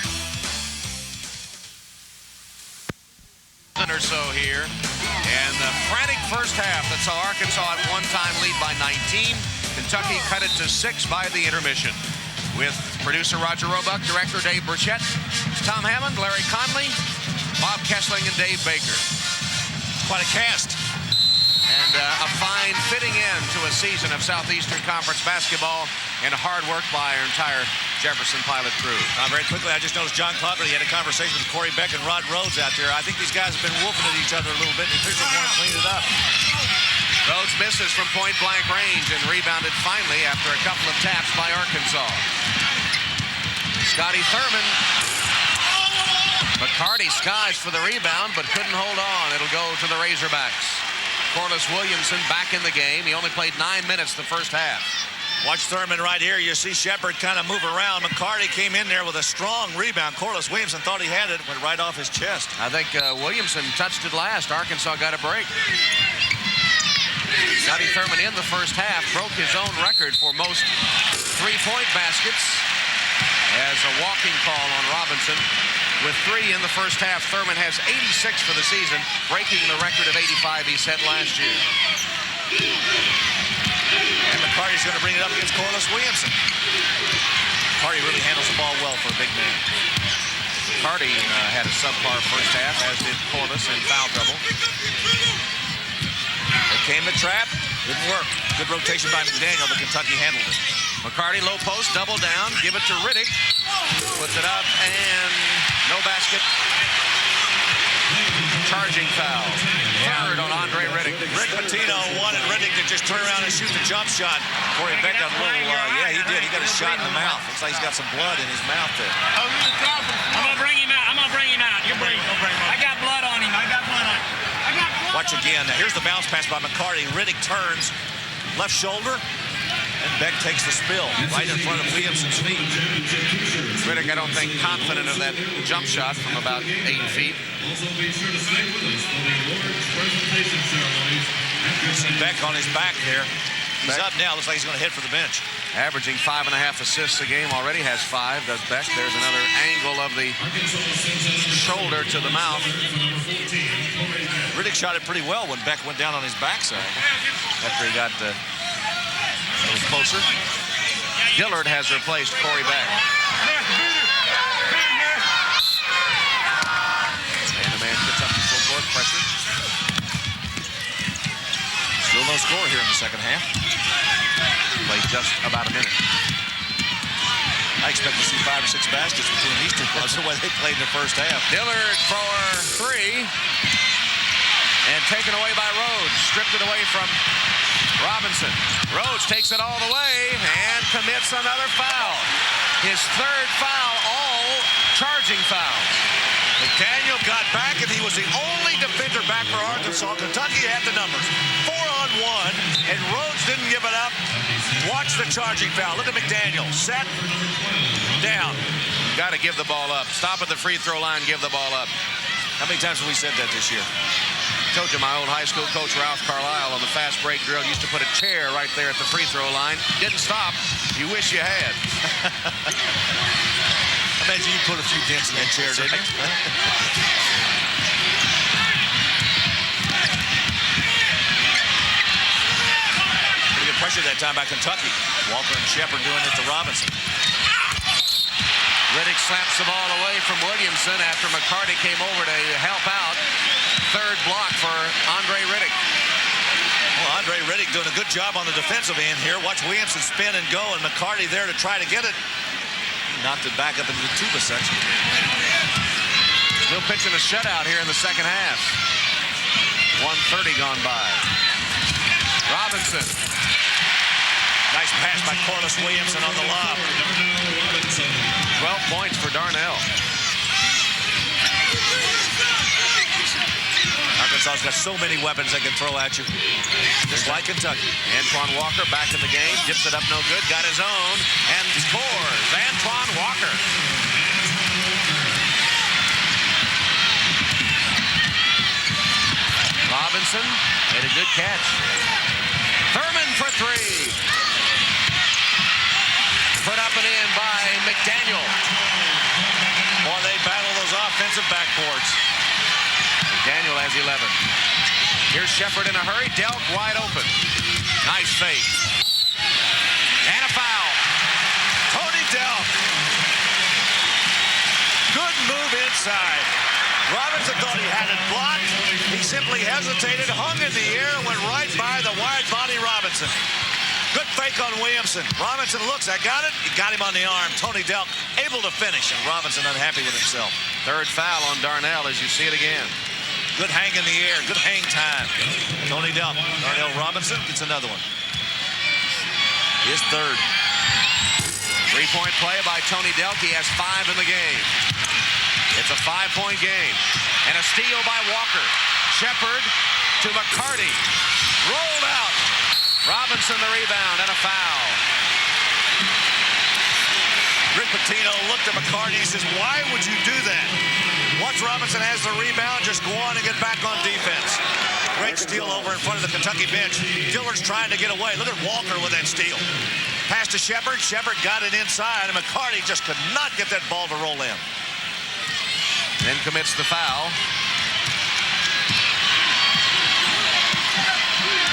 Or so here. And the frantic first half that saw Arkansas at one-time lead by 19. Kentucky cut it to 6 by the intermission. With producer Roger Roebuck, director Dave Burchett, Tom Hammond, Larry Conley, Bob Kessling, and Dave Baker. Quite a cast. And a fine fitting end to a season of Southeastern Conference basketball and hard work by our entire Jefferson Pilot crew. Very quickly, I just noticed John Clopper. He had a conversation with Corey Beck and Rod Rhodes out there. I think these guys have been whooping at each other a little bit, and the officials want to clean it up. Rhodes misses from point-blank range and rebounded finally after a couple of taps by Arkansas. Scotty Thurman. McCarty skies for the rebound, but couldn't hold on. It'll go to the Razorbacks. Corliss Williamson back in the game. He only played 9 minutes the first half. Watch Thurman right here. You see Shepard kind of move around. McCarty came in there with a strong rebound. Corliss Williamson thought he had it. Went right off his chest. I think Williamson touched it last. Arkansas got a break. Scotty Thurman in the first half broke his own record for most three-point baskets as a walking call on Robinson. With 3 in the first half, Thurman has 86 for the season, breaking the record of 85 he set last year. And McCarty's going to bring it up against Corliss Williamson. McCarty really handles the ball well for a big man. McCarty had a subpar first half, as did Corliss in foul trouble. There came the trap. Didn't work. Good rotation by McDaniel, but Kentucky handled it. McCarty low post, double down, give it to Riddick. Puts it up, and no basket. Charging foul. Third on Andre Riddick. Rick Pitino wanted Riddick to just turn around and shoot the jump shot. Corey Beck got a little, yeah, he did. He got a shot in the mouth. Looks like he's got some blood in his mouth there. I'm going to bring him out. You bring him. I got blood on him. Watch again. Now, here's the bounce pass by McCarty. Riddick turns, left shoulder, and Beck takes the spill right in front of Williamson's feet. Riddick, I don't think, confident of that jump shot from about 8 feet. Also be sure to stay with us for the awards presentation ceremonies. You see Beck on his back there. He's up now. Looks like he's going to head for the bench. Averaging 5.5 assists a game already. Has 5, does Beck. There's another angle of the shoulder to the mouth. Riddick shot it pretty well when Beck went down on his backside. After he got a little closer. Dillard has replaced Corey Beck. And the man gets up to full court pressure. Still low score here in the second half. Played just about a minute. I expect to see 5 or 6 baskets between these two clubs the way they played in the first half. Dillard for 3. And taken away by Rhodes. Stripped it away from Robinson. Rhodes takes it all the way and commits another foul. His 3rd foul, all charging fouls. McDaniel got back, and he was the only defender back for Arkansas. Kentucky had the numbers. 4-on-1, and Rhodes didn't give it up. Watch the charging foul. Look at McDaniel. Set, down. Got to give the ball up. Stop at the free throw line, give the ball up. How many times have we said that this year? Told you my old high school coach, Ralph Carlisle, on the fast break drill used to put a chair right there at the free throw line. Didn't stop. You wish you had. I imagine you put a few dents in that chair, didn't you? Pretty good pressure that time by Kentucky. Walker and Shepard doing it to Robinson. Riddick slaps the ball away from Williamson after McCarty came over to help out. 3rd block for Andre Riddick. Well, Andre Riddick doing a good job on the defensive end here. Watch Williamson spin and go, and McCarty there to try to get it. Knocked it back up into the tuba section. Still pitching a shutout here in the second half. 1:30 gone by. Robinson. Nice pass by Corliss Williamson on the lob. 12 points for Darnell. Arkansas's got so many weapons they can throw at you. Just like Kentucky. Antoine Walker back in the game. Dips it up no good. Got his own and scores. Antoine Walker. Robinson made a good catch. Thurman for 3. Put up and in by McDaniel. Boy, they battle those offensive backboards. McDaniel has 11. Here's Shepard in a hurry. Delk wide open. Nice fake. And a foul. Tony Delk. Good move inside. Robinson thought he had it blocked. He simply hesitated, hung in the air, and went right by the wide body Robinson. Good fake on Williamson. Robinson looks, I got it. He got him on the arm. Tony Delk able to finish, and Robinson unhappy with himself. 3rd foul on Darnell as you see it again. Good hang in the air, good hang time. Tony Delk. Darnell Robinson gets another one. His 3rd. 3-point play by Tony Delk. He has 5 in the game. It's a 5-point game. And a steal by Walker. Shepard to McCarty. Rolled out. Robinson the rebound and a foul. Rick Pitino looked at McCarty and says, why would you do that? Once Robinson has the rebound, just go on and get back on defense. Great steal over in front of the Kentucky bench. Dillard's trying to get away. Look at Walker with that steal. Pass to Shepard. Shepard got it inside, and McCarty just could not get that ball to roll in. Then commits the foul.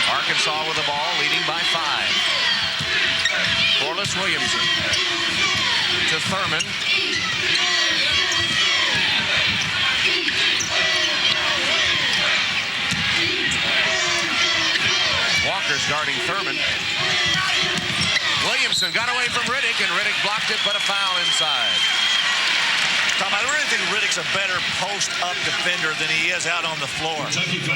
Arkansas with the ball, leading by 5. Corliss Williamson to Thurman. Walker's guarding Thurman. Williamson got away from Riddick, and Riddick blocked it, but a foul inside. Tom, I really think Riddick's a better post-up defender than he is out on the floor.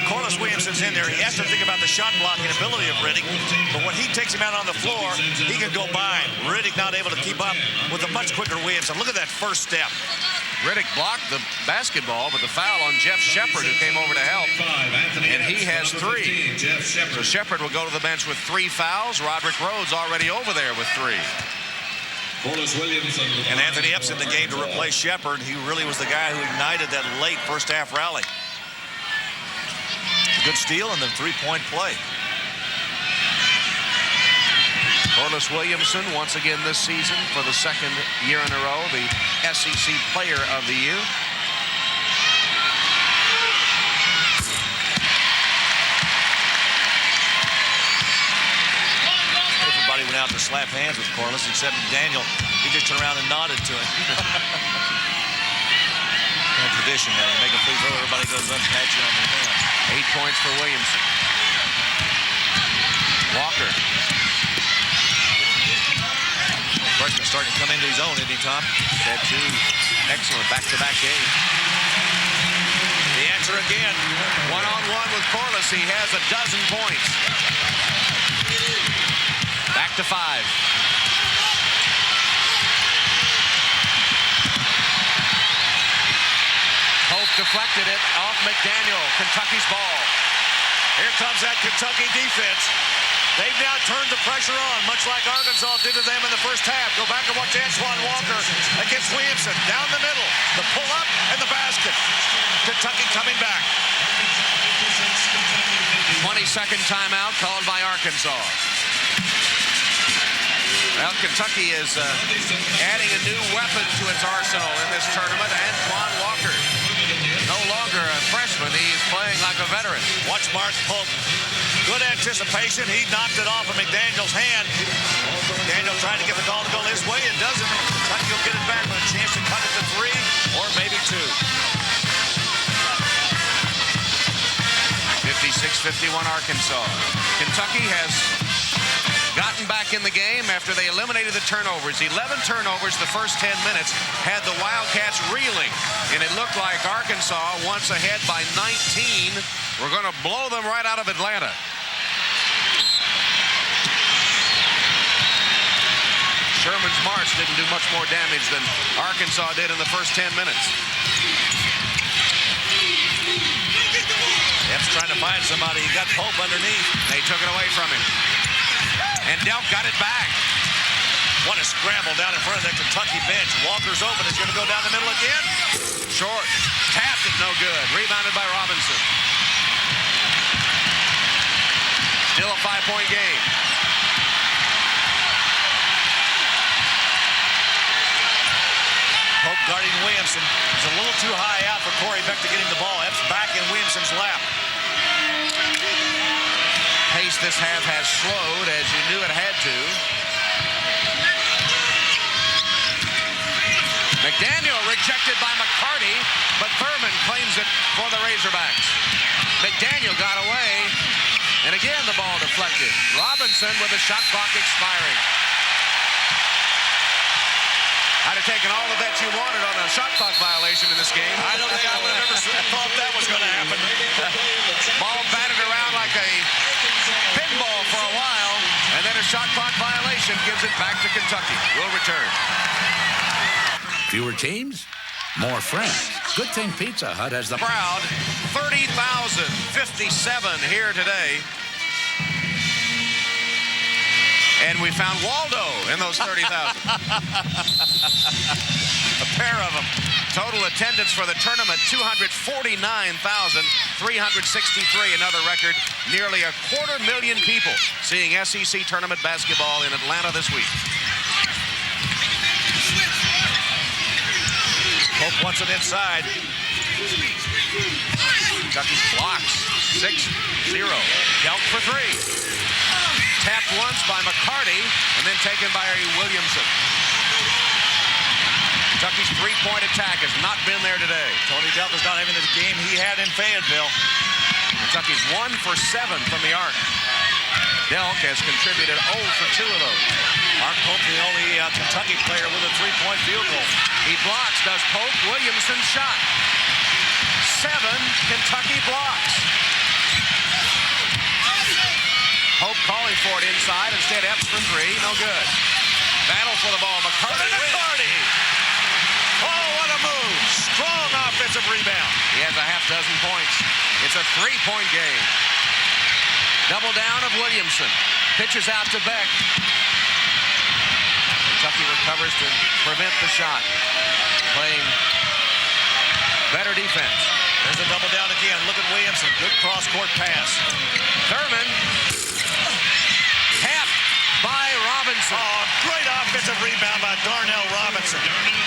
Corliss Williamson's in there. He has to think about the shot blocking ability of Riddick. But when he takes him out on the floor, he can go by. Riddick not able to keep up with a much quicker Williamson. Look at that first step. Riddick blocked the basketball, but the foul on Jeff Shepard, who came over to help. And he has 3. So Shepard will go to the bench with 3 fouls. Roderick Rhodes already over there with 3. And Anthony Epps in the game to replace Shepard. He really was the guy who ignited that late first half rally. Good steal and the 3-point play. Corliss Williamson, once again this season, for the 2nd year in a row, the SEC Player of the Year. Everybody went out to slap hands with Corliss, except Daniel. He just turned around and nodded to him. Tradition now. You make a free throw, everybody goes up and pat you on the hand. 8 points for Williamson. starting to come into his own, isn't he, Tom? Had 2 excellent back-to-back games. The answer again. One-on-one with Corliss. He has 12 points. Back to 5. Pope deflected it off McDaniel. Kentucky's ball. Here comes that Kentucky defense. They've now turned the pressure on, much like Arkansas did to them in the first half. Go back and watch Antoine Walker against Williamson. Down the middle, the pull-up and the basket. Kentucky coming back. 20-second timeout called by Arkansas. Well, Kentucky is adding a new weapon to its arsenal in this tournament. Antoine Walker, no longer a freshman. He's playing like a veteran. Watch Mark Pope. Good anticipation. He knocked it off of McDaniel's hand. McDaniel trying to get the call to go his way. It doesn't. Kentucky will get it back with a chance to cut it to 3 or maybe 2. 56-51 Arkansas. Kentucky has gotten back in the game after they eliminated the turnovers. 11 turnovers the first 10 minutes had the Wildcats reeling, and it looked like Arkansas, once ahead by 19, were going to blow them right out of Atlanta. Sherman's march didn't do much more damage than Arkansas did in the first 10 minutes. Epps trying to find somebody. He got Pope underneath. They took it away from him. And Delk got it back. What a scramble down in front of that Kentucky bench. Walker's open. Is going to go down the middle again. Short. Tapped it, no good. Rebounded by Robinson. Still a 5-point game. Pope guarding Williamson. He's a little too high out for Corey Beck to get him the ball. Epps back in Williamson's lap. Pace this half has slowed, as you knew it had to. McDaniel rejected by McCarty, but Thurman claims it for the Razorbacks. McDaniel got away, and again the ball deflected. Robinson with the shot clock expiring. I'd have taken all the bets you wanted on a shot clock violation in this game. I don't think I would have ever thought that was going to happen. Ball batted around like a pinball for a while, and then a shot clock violation gives it back to Kentucky. We'll return. Fewer teams, more friends. Good thing Pizza Hut has the crowd. 30,057 here today. And we found Waldo in those 30,000. A pair of them. Total attendance for the tournament, 249,363. Another record. Nearly 250,000 people seeing SEC tournament basketball in Atlanta this week. Pope wants it inside. Kentucky's blocks. 6-0. Delk for 3. Tapped once by McCarty, and then taken by Williamson. Kentucky's three-point attack has not been there today. Tony Delk is not having the game he had in Fayetteville. Kentucky's 1 for 7 from the arc. Delk has contributed 0 for 2 of those. Mark Pope, the only Kentucky player with a three-point field goal. He blocks, does Pope. Williamson shot. 7 Kentucky blocks. Pope calling for it inside. Instead, Epps for 3. No good. Battle for the ball. McCarty. Oh, what a move. Strong offensive rebound. He has a half dozen points. It's a 3-point game. Double down of Williamson. Pitches out to Beck. Kentucky recovers to prevent the shot. Playing better defense. There's a double down again. Look at Williamson. Good cross-court pass. Thurman. Tapped by Robinson. Oh, great offensive rebound by Darnell Robinson.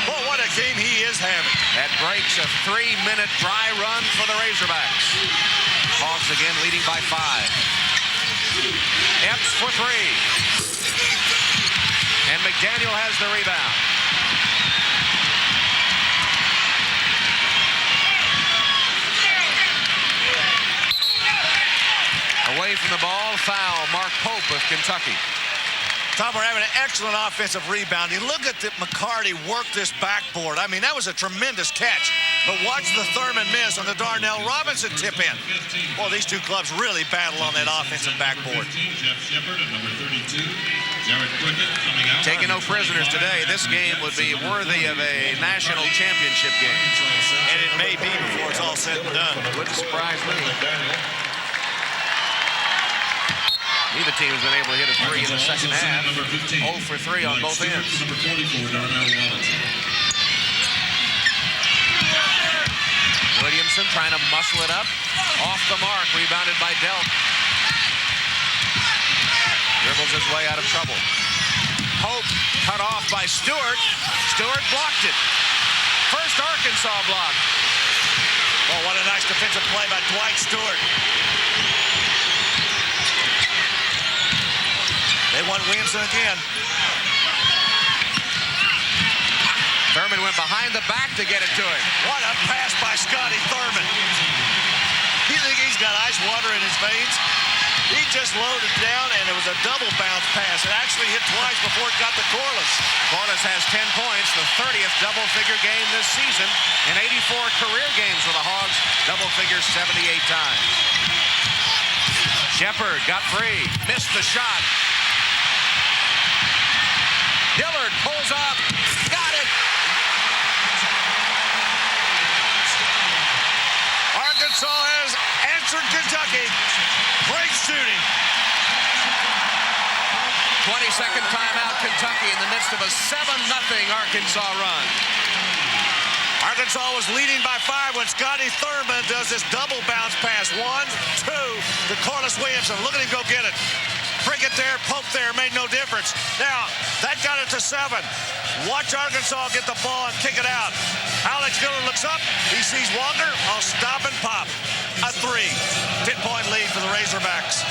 Well, what a game he is having. That breaks a 3-minute dry run for the Razorbacks. Hawks again leading by 5. Epps for 3. And McDaniel has the rebound. Away from the ball, foul, Mark Pope of Kentucky. Tom, we're having an excellent offensive rebounding. Look at McCarty work this backboard. I mean, that was a tremendous catch. But watch the Thurman miss on the Darnell Robinson tip in. Well, these two clubs really battle on that offensive backboard. Taking no prisoners today, this game would be worthy of a national championship game. And it may be before it's all said and done. Wouldn't surprise me. Neither team has been able to hit a three in the second half. 0 for 3 on both ends. Williamson trying to muscle it up. Off the mark, rebounded by Delk. Dribbles his way out of trouble. Hope cut off by Stewart. Stewart blocked it. First Arkansas block. Oh, what a nice defensive play by Dwight Stewart. They want Williamson again. Thurman went behind the back to get it to him. What a pass by Scotty Thurman. You think he's got ice water in his veins? He just loaded down, and it was a double bounce pass. It actually hit twice before it got to Corliss. Corliss has 10 points, the 30th double-figure game this season. In 84 career games for the Hogs, double figures 78 times. Shepard got free, missed the shot. Dillard pulls up, got it. Arkansas has answered Kentucky. Great shooting. 22nd timeout, Kentucky in the midst of a 7-0 Arkansas run. Arkansas was leading by 5 when Scotty Thurman does this double bounce pass. 1, 2 to Corliss Williamson. Look at him go get it. Prickett there, Pope there, made no difference. Now, that got it to 7. Watch Arkansas get the ball and kick it out. Alex Dillard looks up. He sees Walker. I'll stop and pop. A 3. 10-point lead for the Razorbacks.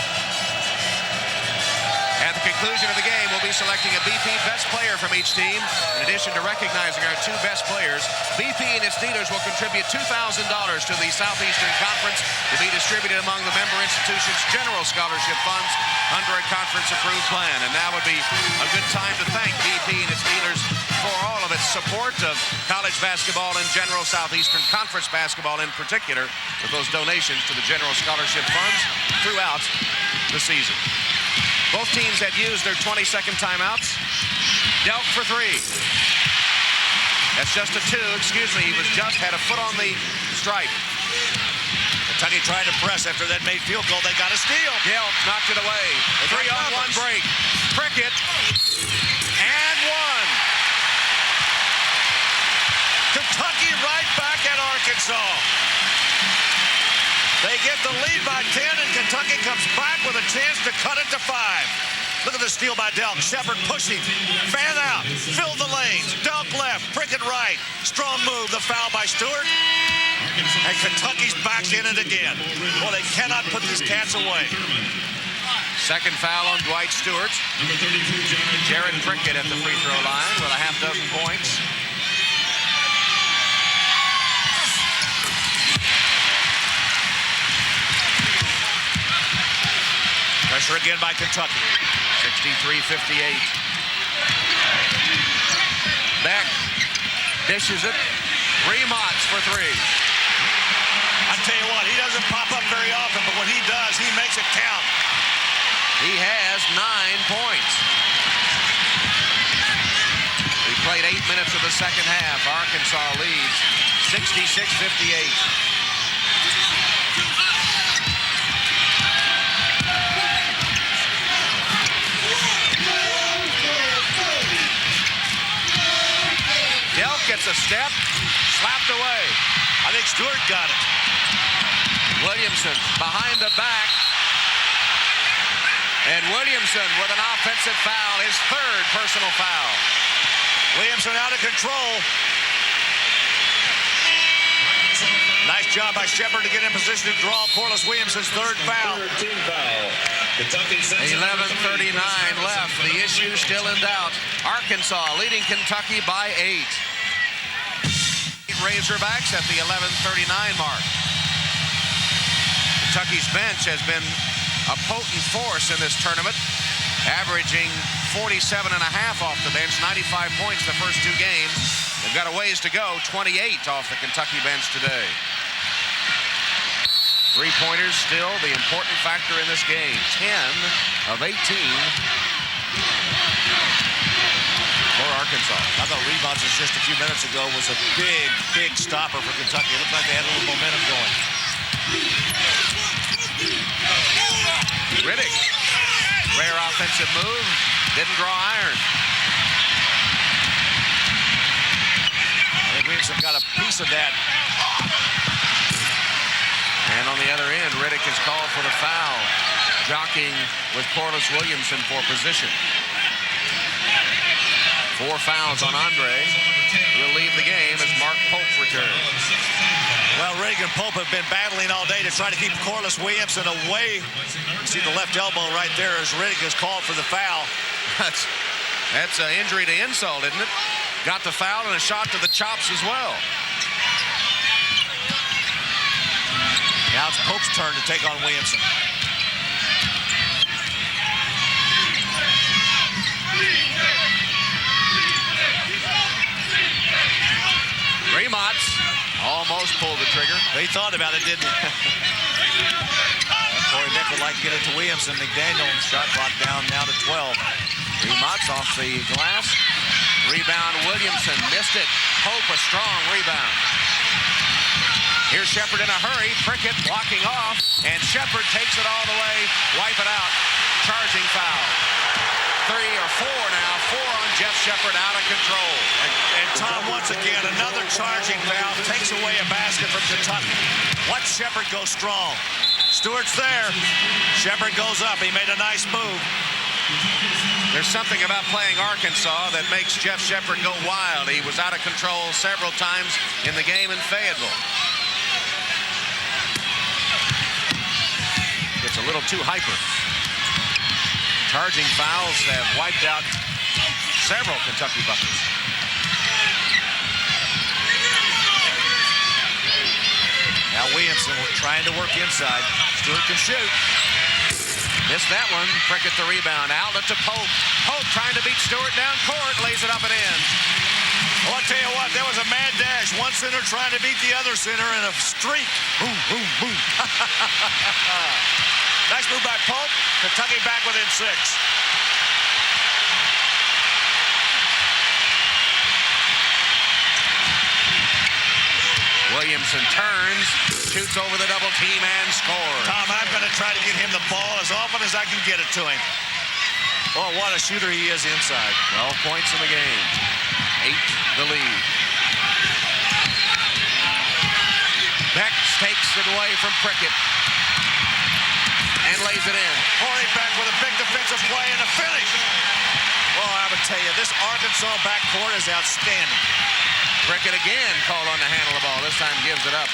At the conclusion of the game, we'll be selecting a BP best player from each team. In addition to recognizing our 2 best players, BP and its dealers will contribute $2,000 to the Southeastern Conference to be distributed among the member institutions' general scholarship funds under a conference-approved plan. And now would be a good time to thank BP and its dealers for all of its support of college basketball and general Southeastern Conference basketball in particular, with those donations to the general scholarship funds throughout the season. Both teams had used their 22nd timeouts. Delk for 3. That's just a 2, excuse me. He was just had a foot on the stripe. Kentucky tried to press after that made field goal. They got a steal. Delk knocked it away. 3-on-1 break. Prickett. And 1. Kentucky right back at Arkansas. They get the lead by 10, and Kentucky comes back with a chance to cut it to 5. Look at the steal by Delk. Shepard pushing. Fan out. Fill the lanes. Delk left. Prickett right. Strong move. The foul by Stewart. And Kentucky's back in it again. Well, they cannot put these cats away. Second foul on Dwight Stewart. Jared Prickett at the free throw line with a half dozen points. Pressure again by Kentucky. 63-58. Beck dishes it. Remots for 3. I tell you what, he doesn't pop up very often, but when he does, he makes it count. He has 9 points. We played 8 minutes of the second half. Arkansas leads 66-58. Delk gets a step, slapped away. I think Stewart got it. Williamson behind the back. And Williamson with an offensive foul, his 3rd personal foul. Williamson out of control. Nice job by Shepard to get in position to draw Corliss Williamson's 3rd foul. 11:39 left. The issue still in doubt. Arkansas leading Kentucky by 8. Razorbacks at the 11:39 mark. Kentucky's bench has been a potent force in this tournament. averaging 47.5 off the bench, 95 points the first 2 games. They've got a ways to go, 28 off the Kentucky bench today. Three-pointers still the important factor in this game. 10 of 18 for Arkansas. I thought rebounds just a few minutes ago was a big, big stopper for Kentucky. It looked like they had a little momentum going. Riddick, rare offensive move, didn't draw iron. I think Williamson got a piece of that. And on the other end, Riddick is called for the foul, jockeying with Corliss Williamson for position. 4 fouls on Andre. He'll leave the game as Mark Pope returns. Well, Riddick and Pope have been battling all day to try to keep Corliss Williamson away. You see the left elbow right there as Riddick is called for the foul. That's an injury to insult, isn't it? Got the foul and a shot to the chops as well. Now it's Pope's turn to take on Williamson. Remots almost pulled the trigger. He thought about it, didn't he? Corey Beck would like to get it to Williamson. McDaniel shot clock down now to 12. Remots off the glass. Rebound Williamson, missed it. Pope a strong rebound. Here's Sheppard in a hurry. Prickett blocking off, and Sheppard takes it all the way. Wipe it out. Charging foul. 3 or 4 now. 4 on Jeff Sheppard, out of control. And Tom, once again, another charging foul takes away a basket from Kentucky. Watch Sheppard go strong. Stewart's there. Sheppard goes up. He made a nice move. There's something about playing Arkansas that makes Jeff Sheppard go wild. He was out of control several times in the game in Fayetteville. Gets a little too hyper. Charging fouls have wiped out several Kentucky buckets. Now Williamson trying to work inside. Stewart can shoot. Missed that one. Prickett the rebound. Outlet to Pope. Pope trying to beat Stewart down court. Lays it up and in. Well, I'll tell you what, there was a mad dash. One center trying to beat the other center in a streak. Boom, boom, boom. Nice move by Pope. Kentucky back within 6. Williamson turns, shoots over the double team and scores. Tom, I'm going to try to get him the ball as often as I can get it to him. Oh, what a shooter he is inside. 12 points in the game. 8 the lead. Beck takes it away from Prickett and lays it in. Corey Beck with a big defensive play and a finish. Well, I would tell you, this Arkansas backcourt is outstanding. Prickett again called on to handle the ball. This time gives it up.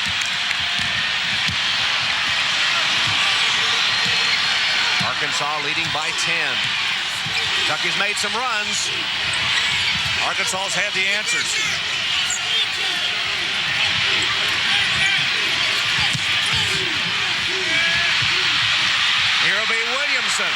Arkansas leading by 10. Kentucky's made some runs. Arkansas's had the answers. Here'll be Williamson.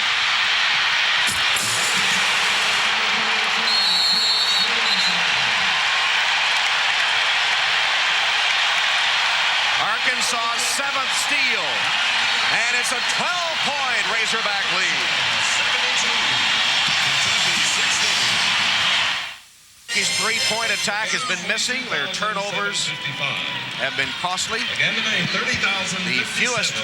Arkansas's 7th steal. And it's a 12-point Razorback lead. His three-point attack has been missing. Their turnovers have been costly. The fewest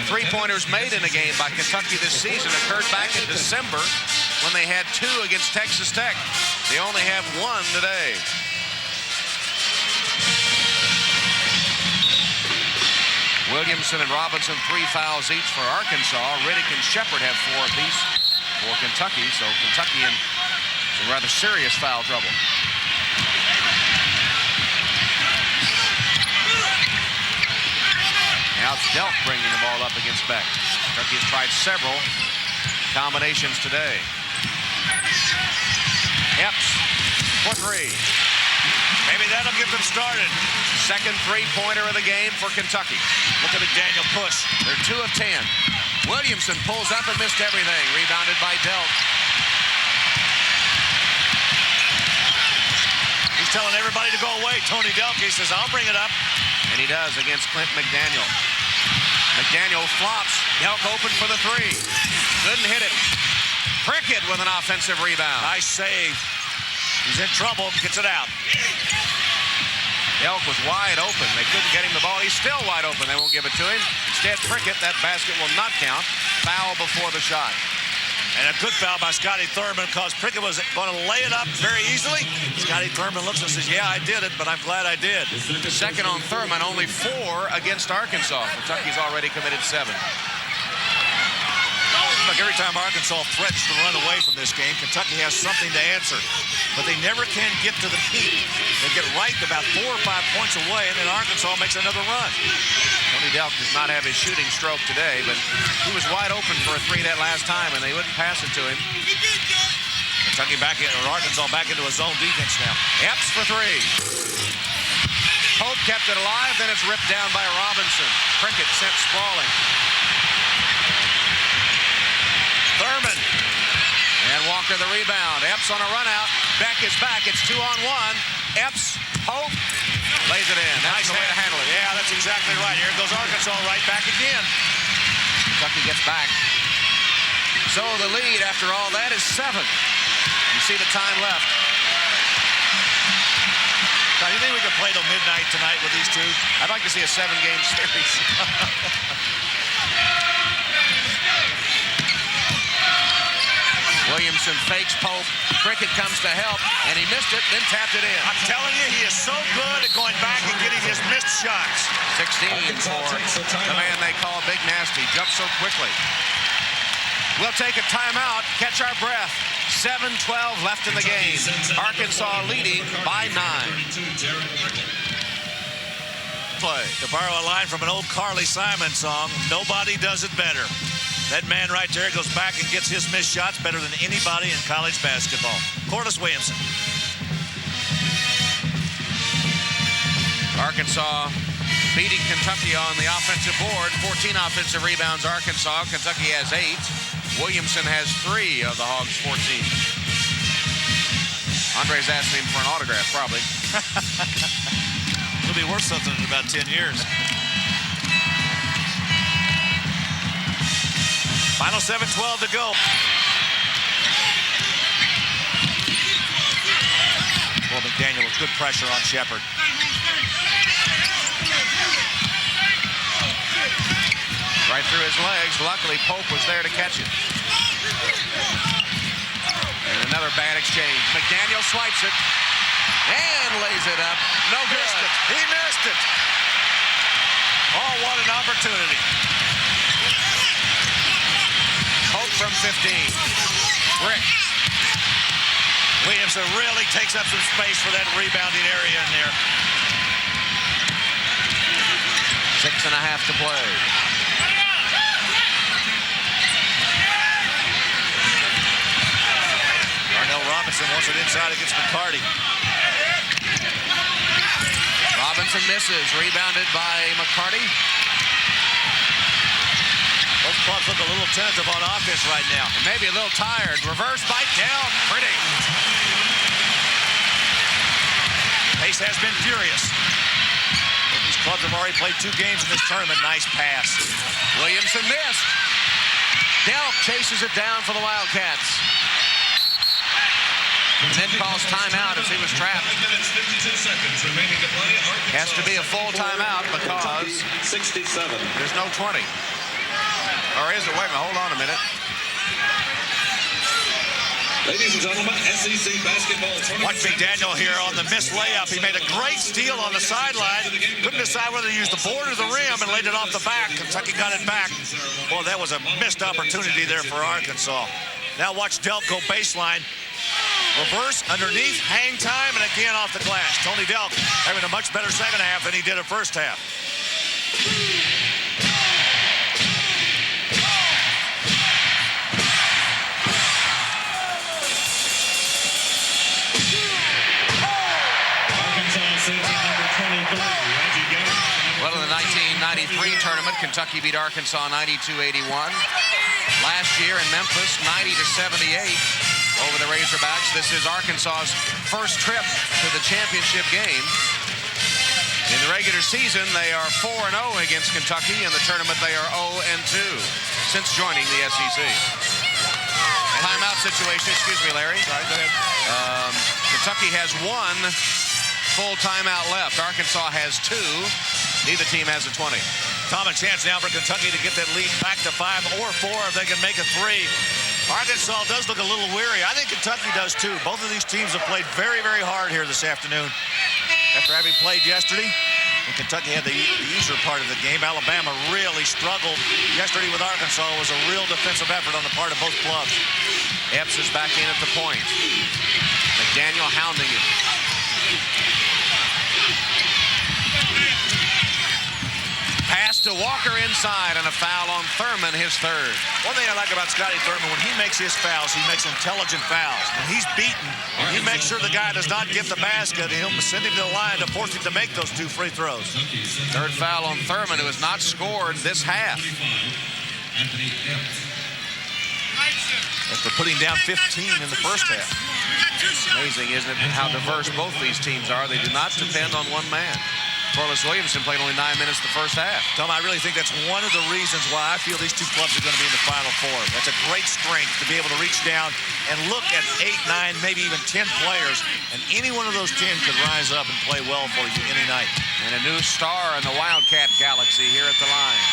three-pointers made in a game by Kentucky this season occurred back in December when they had 2 against Texas Tech. They only have 1 today. Williamson and Robinson 3 fouls each for Arkansas. Riddick and Sheppard have 4 apiece for Kentucky. So Kentucky in some rather serious foul trouble. Now it's Delk bringing the ball up against Beck. Kentucky has tried several combinations today. Epps for 3. Maybe that'll get them started. Second three-pointer of the game for Kentucky. Look at McDaniel push. They're 2 of 10. Williamson pulls up and missed everything. Rebounded by Delk. telling everybody to go away. Tony Delk, he says, I'll bring it up. And he does against Clint McDaniel. McDaniel flops. Delk open for the three. Couldn't hit it. Prickett with an offensive rebound. Nice save. He's in trouble. Gets it out. Delk was wide open. They couldn't get him the ball. He's still wide open. They won't give it to him. Instead, Prickett, that basket will not count. Foul before the shot. And a good foul by Scotty Thurman because Prickett was going to lay it up very easily. Scotty Thurman looks and says, yeah, I did it, but I'm glad I did. Second on Thurman, only 4 against Arkansas. Kentucky's already committed 7. Look, every time Arkansas threatens to run away from this game, Kentucky has something to answer. But they never can get to the peak. They get right about 4 or 5 points away, and then Arkansas makes another run. Tony Delk does not have his shooting stroke today, but he was wide open for a 3 that last time, and they wouldn't pass it to him. Kentucky back in, or Arkansas back into a zone defense now. Epps for 3. Pope kept it alive, then it's ripped down by Robinson. Prickett sent sprawling. Thurman. And Walker the rebound. Epps on a run out. Beck is back. It's 2-on-1. Epps, Pope, lays it in. That's the way to handle it. Yeah, that's exactly right. Here goes Arkansas right back again. Kentucky gets back. So the lead after all that is 7. You see the time left. Do you think we could play till midnight tonight with these two? I'd like to see a 7-game series. Williamson fakes Pope. Prickett comes to help, and he missed it, then tapped it in. I'm telling you, he is so good at going back and getting his missed shots. 16 for the man they call Big Nasty. Jumps so quickly. We'll take a timeout, catch our breath. 7:12 left in the game. Arkansas leading by 9. Play. To borrow a line from an old Carly Simon song, nobody does it better. That man right there goes back and gets his missed shots better than anybody in college basketball. Corliss Williamson. Arkansas beating Kentucky on the offensive board. 14 offensive rebounds, Arkansas. Kentucky has 8. Williamson has 3 of the Hogs' 14. Andre's asking him for an autograph, probably. It'll be worth something in about 10 years. Final 7:12 to go. Well, McDaniel with good pressure on Shepard. Right through his legs. Luckily, Pope was there to catch it. And another bad exchange. McDaniel swipes it and lays it up. No good. He missed it. Oh, what an opportunity. Pope from 15. Brick. Williamson really takes up some space for that rebounding area in there. 6.5 to play. Darnell Robinson wants it inside against McCarty. Robinson misses. Rebounded by McCarty. Both clubs look a little tentative on offense right now. And maybe a little tired. Reverse by Dell. Pretty. Pace has been furious. These clubs have already played 2 games in this tournament. Nice pass. Williamson missed. Delk chases it down for the Wildcats. And then calls timeout as he was trapped. Has to be a full timeout because 67. there's no 20. Or is it? Wait a minute, hold on a minute. Ladies and gentlemen, SEC basketball tournament. Watch McDaniel here on the missed layup. He made a great steal on the sideline. Couldn't decide whether to use the board or the rim and laid it off the back. Kentucky got it back. Boy, that was a missed opportunity there for Arkansas. Now watch Delk go baseline. Reverse, underneath, hang time, and again off the glass. Tony Delk having a much better second half than he did at first half. Well, in the 1993 tournament, Kentucky beat Arkansas 92-81. Last year in Memphis, 90-78. over the Razorbacks. This is Arkansas's first trip to the championship game. In the regular season, they are 4-0 against Kentucky. In the tournament, they are 0-2 since joining the SEC. Timeout situation. Excuse me, Larry. Sorry, go ahead. Kentucky has 1 full timeout left. Arkansas has 2. Neither team has a 20. Tom, a chance now for Kentucky to get that lead back to 5 or 4 if they can make a 3. Arkansas does look a little weary. I think Kentucky does too. Both of these teams have played very, very hard here this afternoon. After having played yesterday, and Kentucky had the easier part of the game. Alabama really struggled yesterday with Arkansas. It was a real defensive effort on the part of both clubs. Epps is back in at the point. McDaniel hounding him. Pass to Walker inside, and a foul on Thurman, his 3rd. One thing I like about Scotty Thurman, when he makes his fouls, he makes intelligent fouls. When he's beaten, he makes sure the guy does not get the basket, and he'll send him to the line to force him to make those 2 free throws. 3rd foul on Thurman, who has not scored this half. After putting down 15 in the first half. Amazing, isn't it, how diverse both these teams are. They do not depend on one man. Corliss Williamson played only 9 minutes the first half. Tom, I really think that's one of the reasons why I feel these 2 clubs are going to be in the Final Four. That's a great strength to be able to reach down and look at 8, 9, maybe even 10 players, and any one of those 10 could rise up and play well for you any night. And a new star in the Wildcat Galaxy here at the line.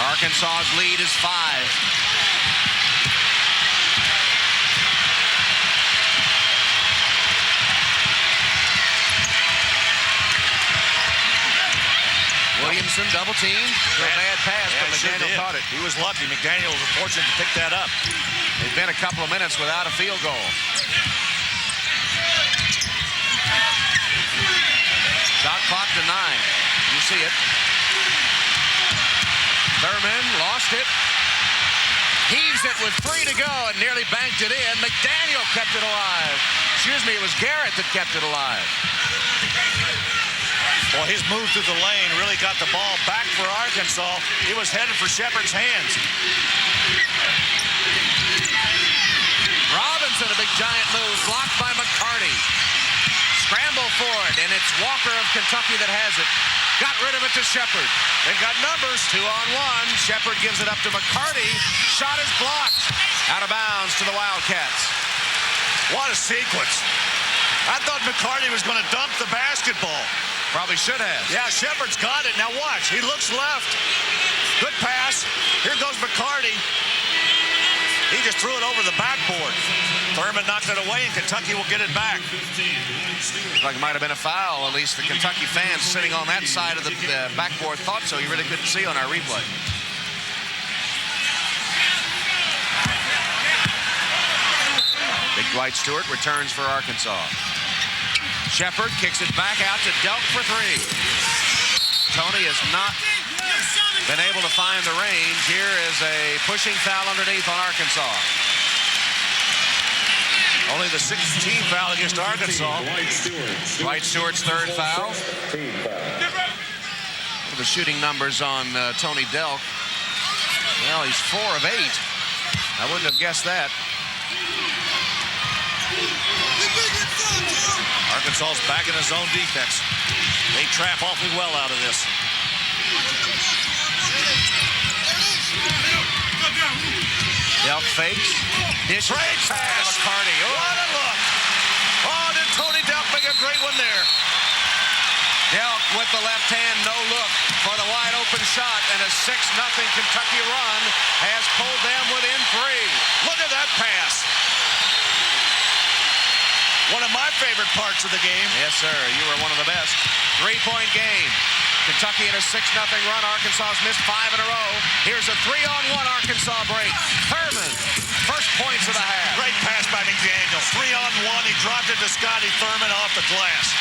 Arkansas's lead is 5. Williamson double teamed. A bad pass, but McDaniel caught it. He was lucky. McDaniel was fortunate to pick that up. They've been a couple of minutes without a field goal. Shot clock to 9. You see it. Thurman lost it. Heaves it with 3 to go and nearly banked it in. McDaniel kept it alive. Excuse me, it was Garrett that kept it alive. Well, his move through the lane really got the ball back for Arkansas. It was headed for Shepard's hands. Robinson, a big giant move, blocked by McCarty. Scramble for it, and it's Walker of Kentucky that has it. Got rid of it to Shepard. They've got numbers, 2-on-1. Shepard gives it up to McCarty. Shot is blocked. Out of bounds to the Wildcats. What a sequence. I thought McCarty was going to dump the basketball. Probably should have. Yeah, Shepard's got it. Now watch. He looks left. Good pass. Here goes McCarty. He just threw it over the backboard. Thurman knocked it away, and Kentucky will get it back. Looks like it might have been a foul. At least the Kentucky fans sitting on that side of the backboard thought so. You really couldn't see on our replay. Big Dwight Stewart returns for Arkansas. Shepard kicks it back out to Delk for 3. Tony has not been able to find the range. Here is a pushing foul underneath on Arkansas. Only the 16th foul against Arkansas. Dwight Stewart's 3rd foul. The shooting numbers on Tony Delk. Well, he's 4 of 8. I wouldn't have guessed that. Arkansas's back in his own defense. They trap awfully well out of this. Delk fakes. Great pass. McCarty. Oh. What a look. Oh, did Tony Delk make a great one there. Delk with the left hand, no look for the wide open shot, and a 6-0 Kentucky run has pulled them within 3. Look at that pass. One of my favorite parts of the game. Yes, sir. You were one of the best. 3-point game. Kentucky in a 6-0 run. Arkansas's missed 5 in a row. Here's a 3-on-1 Arkansas break. Thurman, first points of the half. Great pass by McDaniel. 3-on-1. He dropped it to Scotty Thurman off the glass.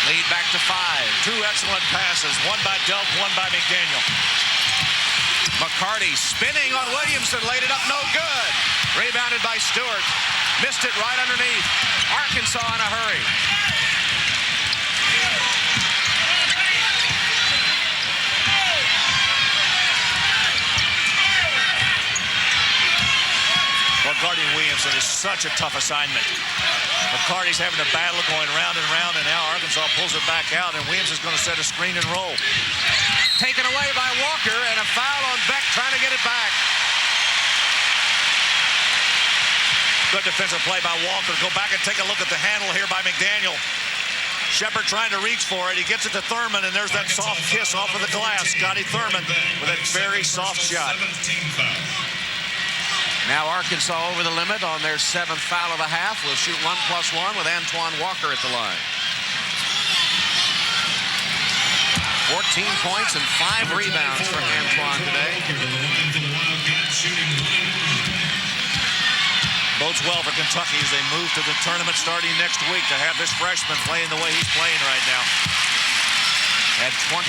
Lead back to 5. 2 excellent passes. One by Delk, one by McDaniel. McCarty spinning on Williamson. Laid it up, no good. Rebounded by Stewart. Missed it right underneath. Arkansas in a hurry. Williamson is such a tough assignment. McCarty's having a battle going round and round, and now Arkansas pulls it back out, and Williamson's going to set a screen and roll. Taken away by Walker, and a foul on Beck trying to get it back. Good defensive play by Walker. Go back and take a look at the handle here by McDaniel. Shepard trying to reach for it. He gets it to Thurman, and there's that soft kiss off of the glass. Scotty Thurman with a very soft shot. Now Arkansas over the limit on their 7th foul of the half. Will shoot 1+1 with Antoine Walker at the line. 14 points and 5 rebounds for Antoine today. Bodes well for Kentucky as they move to the tournament starting next week to have this freshman playing the way he's playing right now. Had 21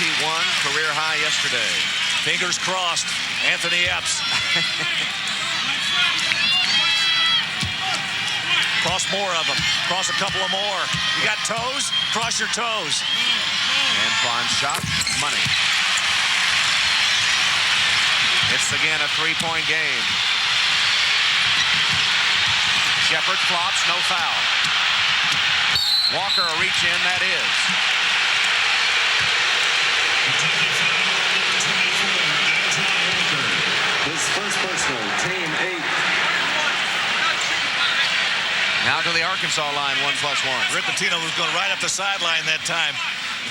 career high yesterday. Fingers crossed. Anthony Epps. Cross more of them. Cross a couple of more. You got toes? Cross your toes. Antoine shot. Money. It's again a 3-point game. Shepard flops, no foul. Walker a reach in, that is. His first personal, team 8. Now to the Arkansas line, 1+1. Rick Pitino was going right up the sideline that time,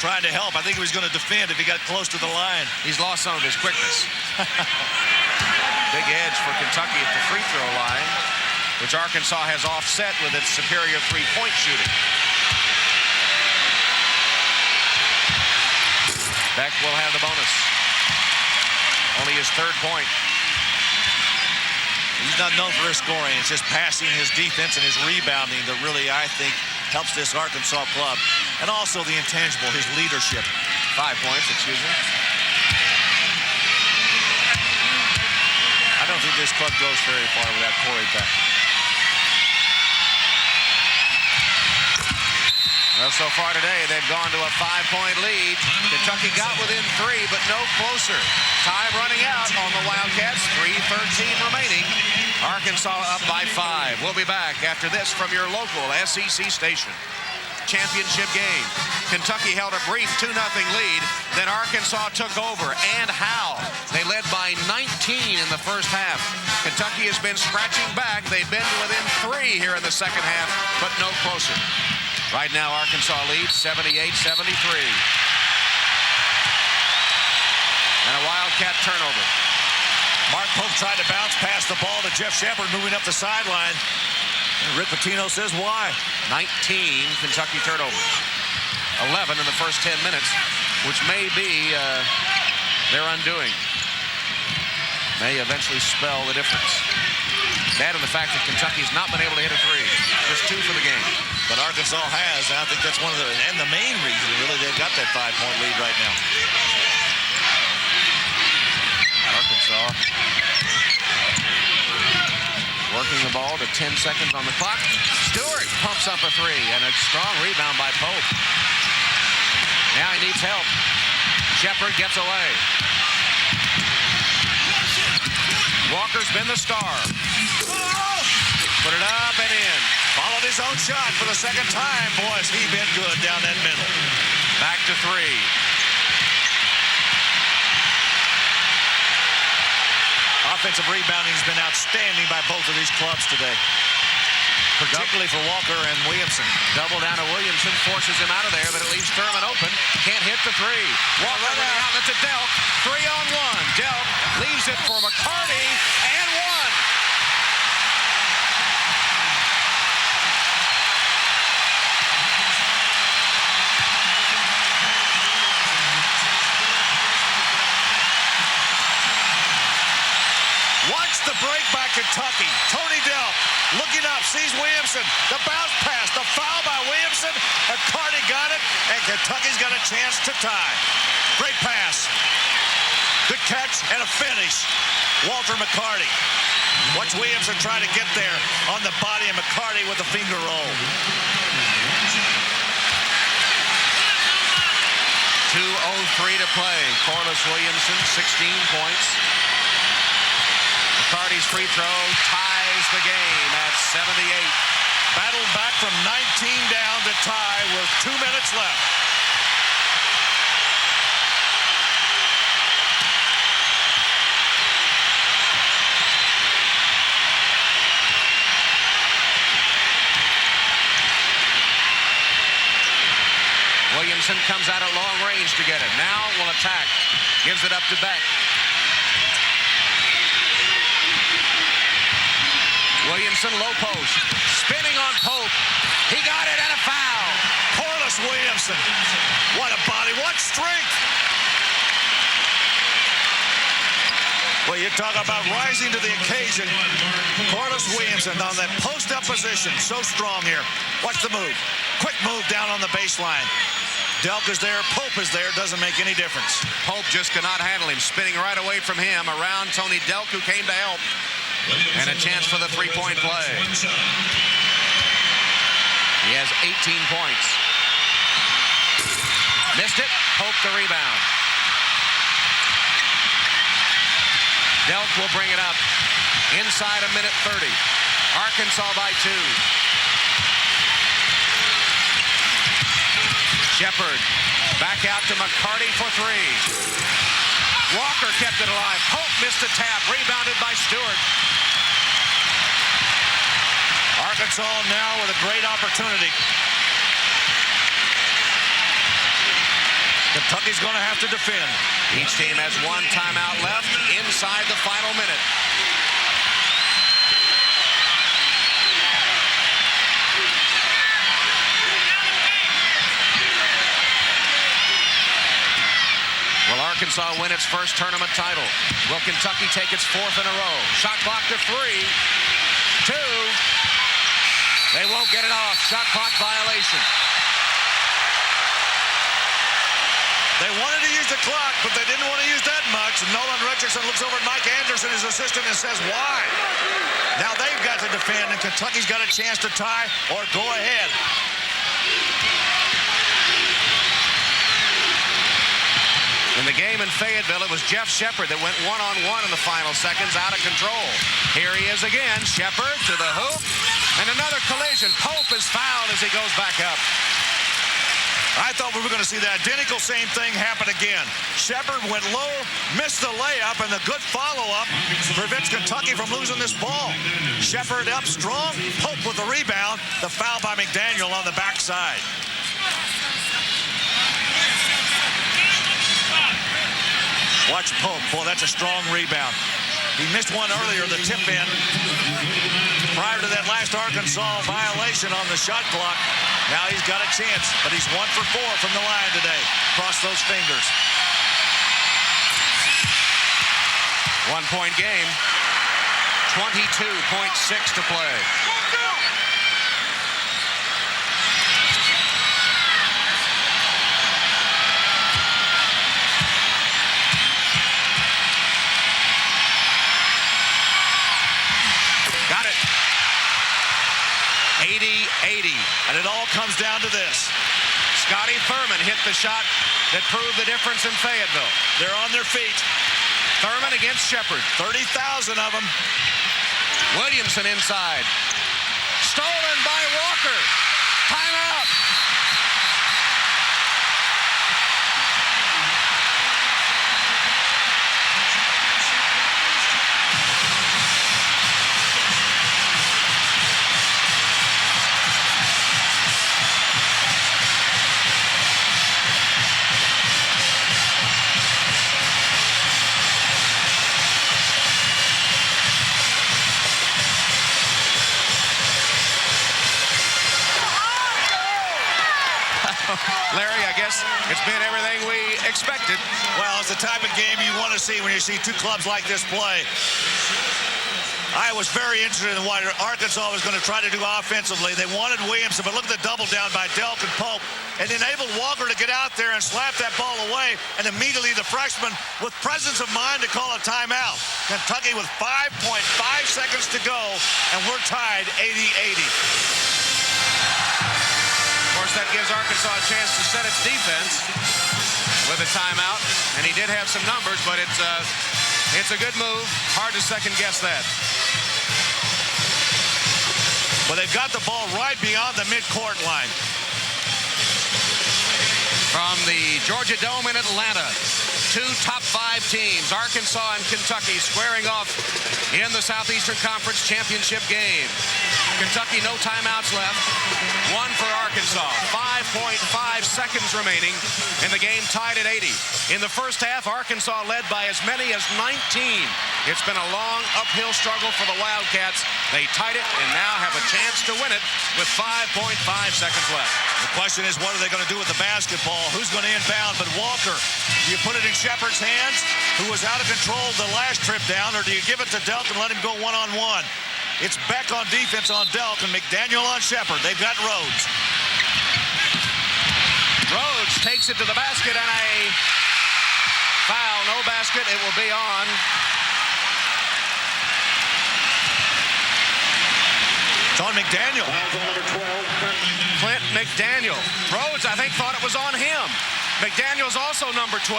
trying to help. I think he was going to defend if he got close to the line. He's lost some of his quickness. Big edge for Kentucky at the free throw line, which Arkansas has offset with its superior 3-point shooting. Beck will have the bonus. Only his 3rd point. He's not known for his scoring. It's just passing, his defense, and his rebounding that really, I think, helps this Arkansas club. And also the intangible, his leadership. 5 points, excuse me. I don't think this club goes very far without Corey Beck. Well, so far today, they've gone to a 5-point lead. Kentucky got within 3, but no closer. Time running out on the Wildcats. 3:13 remaining. Arkansas up by 5. We'll be back after this from your local SEC station. Championship game. Kentucky held a brief 2-0 lead. Then Arkansas took over. And how? They led by 19 in the first half. Kentucky has been scratching back. They've been within 3 here in the second half, but no closer. Right now, Arkansas leads 78-73. And a Wildcat turnover. Mark Pope tried to bounce past the ball to Jeff Shepard moving up the sideline. And Rick Pitino says why. 19 Kentucky turnovers. 11 in the first 10 minutes, which may be their undoing. May eventually spell the difference. That and the fact that Kentucky's not been able to hit a 3. Just 2 for the game. But Arkansas has, and I think that's one of the main reason, really, they've got that 5-point lead right now. Arkansas working the ball to 10 seconds on the clock. Stewart pumps up a 3, and a strong rebound by Pope. Now he needs help. Shepard gets away. Walker's been the star. Put it up and in. Followed his own shot for the second time. Boy, has he been good down that middle. Back to 3. Offensive rebounding has been outstanding by both of these clubs today, particularly for Walker and Williamson. Double down to Williamson, forces him out of there, but it leaves Thurman open. Can't hit the 3. Walker with the outlet to Delk. 3-on-1. Delk leaves it for McCarty, and 1. Watch the break by Kentucky. Tony Delk looking up, sees Williamson. The bounce pass, the foul by Williamson. McCarty got it, and Kentucky's got a chance to tie. Great pass. Good catch and a finish. Walter McCarty. Watch Williamson try to get there on the body of McCarty with a finger roll. 2:03 to play. Corliss Williamson, 16 points. McCarty's free throw ties the game at 78. Battled back from 19 down to tie with 2 minutes left. Williamson comes out at long range to get it. Now will attack. Gives it up to Beck. Williamson low post. Spinning on Pope. He got it and a foul. Corliss Williamson. What a body. What strength. Well, you talk about rising to the occasion. Corliss Williamson on that post-up position. So strong here. Watch the move. Quick move down on the baseline. Delk is there, Pope is there, doesn't make any difference. Pope just cannot handle him, spinning right away from him around Tony Delk, who came to help. And a chance for the three-point play. He has 18 points. Missed it, Pope the rebound. Delk will bring it up. Inside a minute 30. Arkansas by 2. Shepard back out to McCarty for 3. Walker kept it alive. Pope missed a tap. Rebounded by Stewart. Arkansas now with a great opportunity. Kentucky's going to have to defend. Each team has 1 timeout left inside the final minute. Will Arkansas win its first tournament title? Will Kentucky take its 4th in a row? Shot clock to 3, 2. They won't get it off. Shot clock violation. They wanted to use the clock, but they didn't want to use that much. Nolan Richardson looks over at Mike Anderson, his assistant, and says, why? Now they've got to defend, and Kentucky's got a chance to tie or go ahead. In the game in Fayetteville, it was Jeff Shepard that went one-on-one in the final seconds, out of control. Here he is again. Shepard to the hoop. And another collision. Pope is fouled as he goes back up. I thought we were going to see the identical same thing happen again. Shepard went low, missed the layup, and the good follow-up prevents Kentucky from losing this ball. Shepard up strong. Pope with the rebound. The foul by McDaniel on the backside. Watch Pope. Boy, that's a strong rebound. He missed one earlier, the tip in. Prior to that last Arkansas violation on the shot clock. Now he's got a chance, but he's 1 for 4 from the line today. Cross those fingers. 1-point game. 22.6 to play. Got it. 80-80. And it all comes down to this. Scotty Thurman hit the shot that proved the difference in Fayetteville. They're on their feet. Thurman against Shepard. 30,000 of them. Williamson inside. Stolen by Walker. Timeout. Larry, I guess it's been everything we expected. Well, it's the type of game you want to see when you see 2 clubs like this play. I was very interested in what Arkansas was going to try to do offensively. They wanted Williamson, but look at the double down by Delk and Pope. It enabled Walker to get out there and slap that ball away, and immediately the freshman with presence of mind to call a timeout. Kentucky with 5.5 seconds to go, and we're tied 80-80. Of course, that gives Arkansas a chance to set its defense with a timeout, and he did have some numbers, but it's It's a good move. Hard to second-guess that. But they've got the ball right beyond the midcourt line. From the Georgia Dome in Atlanta, two top 5 teams, Arkansas and Kentucky, squaring off in the Southeastern Conference Championship game. Kentucky, no timeouts left. One for Arkansas. 5.5 seconds remaining, and the game tied at 80. In the first half, Arkansas led by as many as 19. It's been a long uphill struggle for the Wildcats. They tied it and now have a chance to win it with 5.5 seconds left. The question is, what are they going to do with the basketball? Who's going to inbound? But Walker, do you put it in Shepard's hands, who was out of control the last trip down, or do you give it to Delk and let him go one-on-one? It's Beck on defense on Delk and McDaniel on Shepard. They've got Rhodes. Rhodes takes it to the basket and a foul. No basket. It will be on. It's on McDaniel. Clint McDaniel. Rhodes, I think, thought it was on him. McDaniel's also number 12.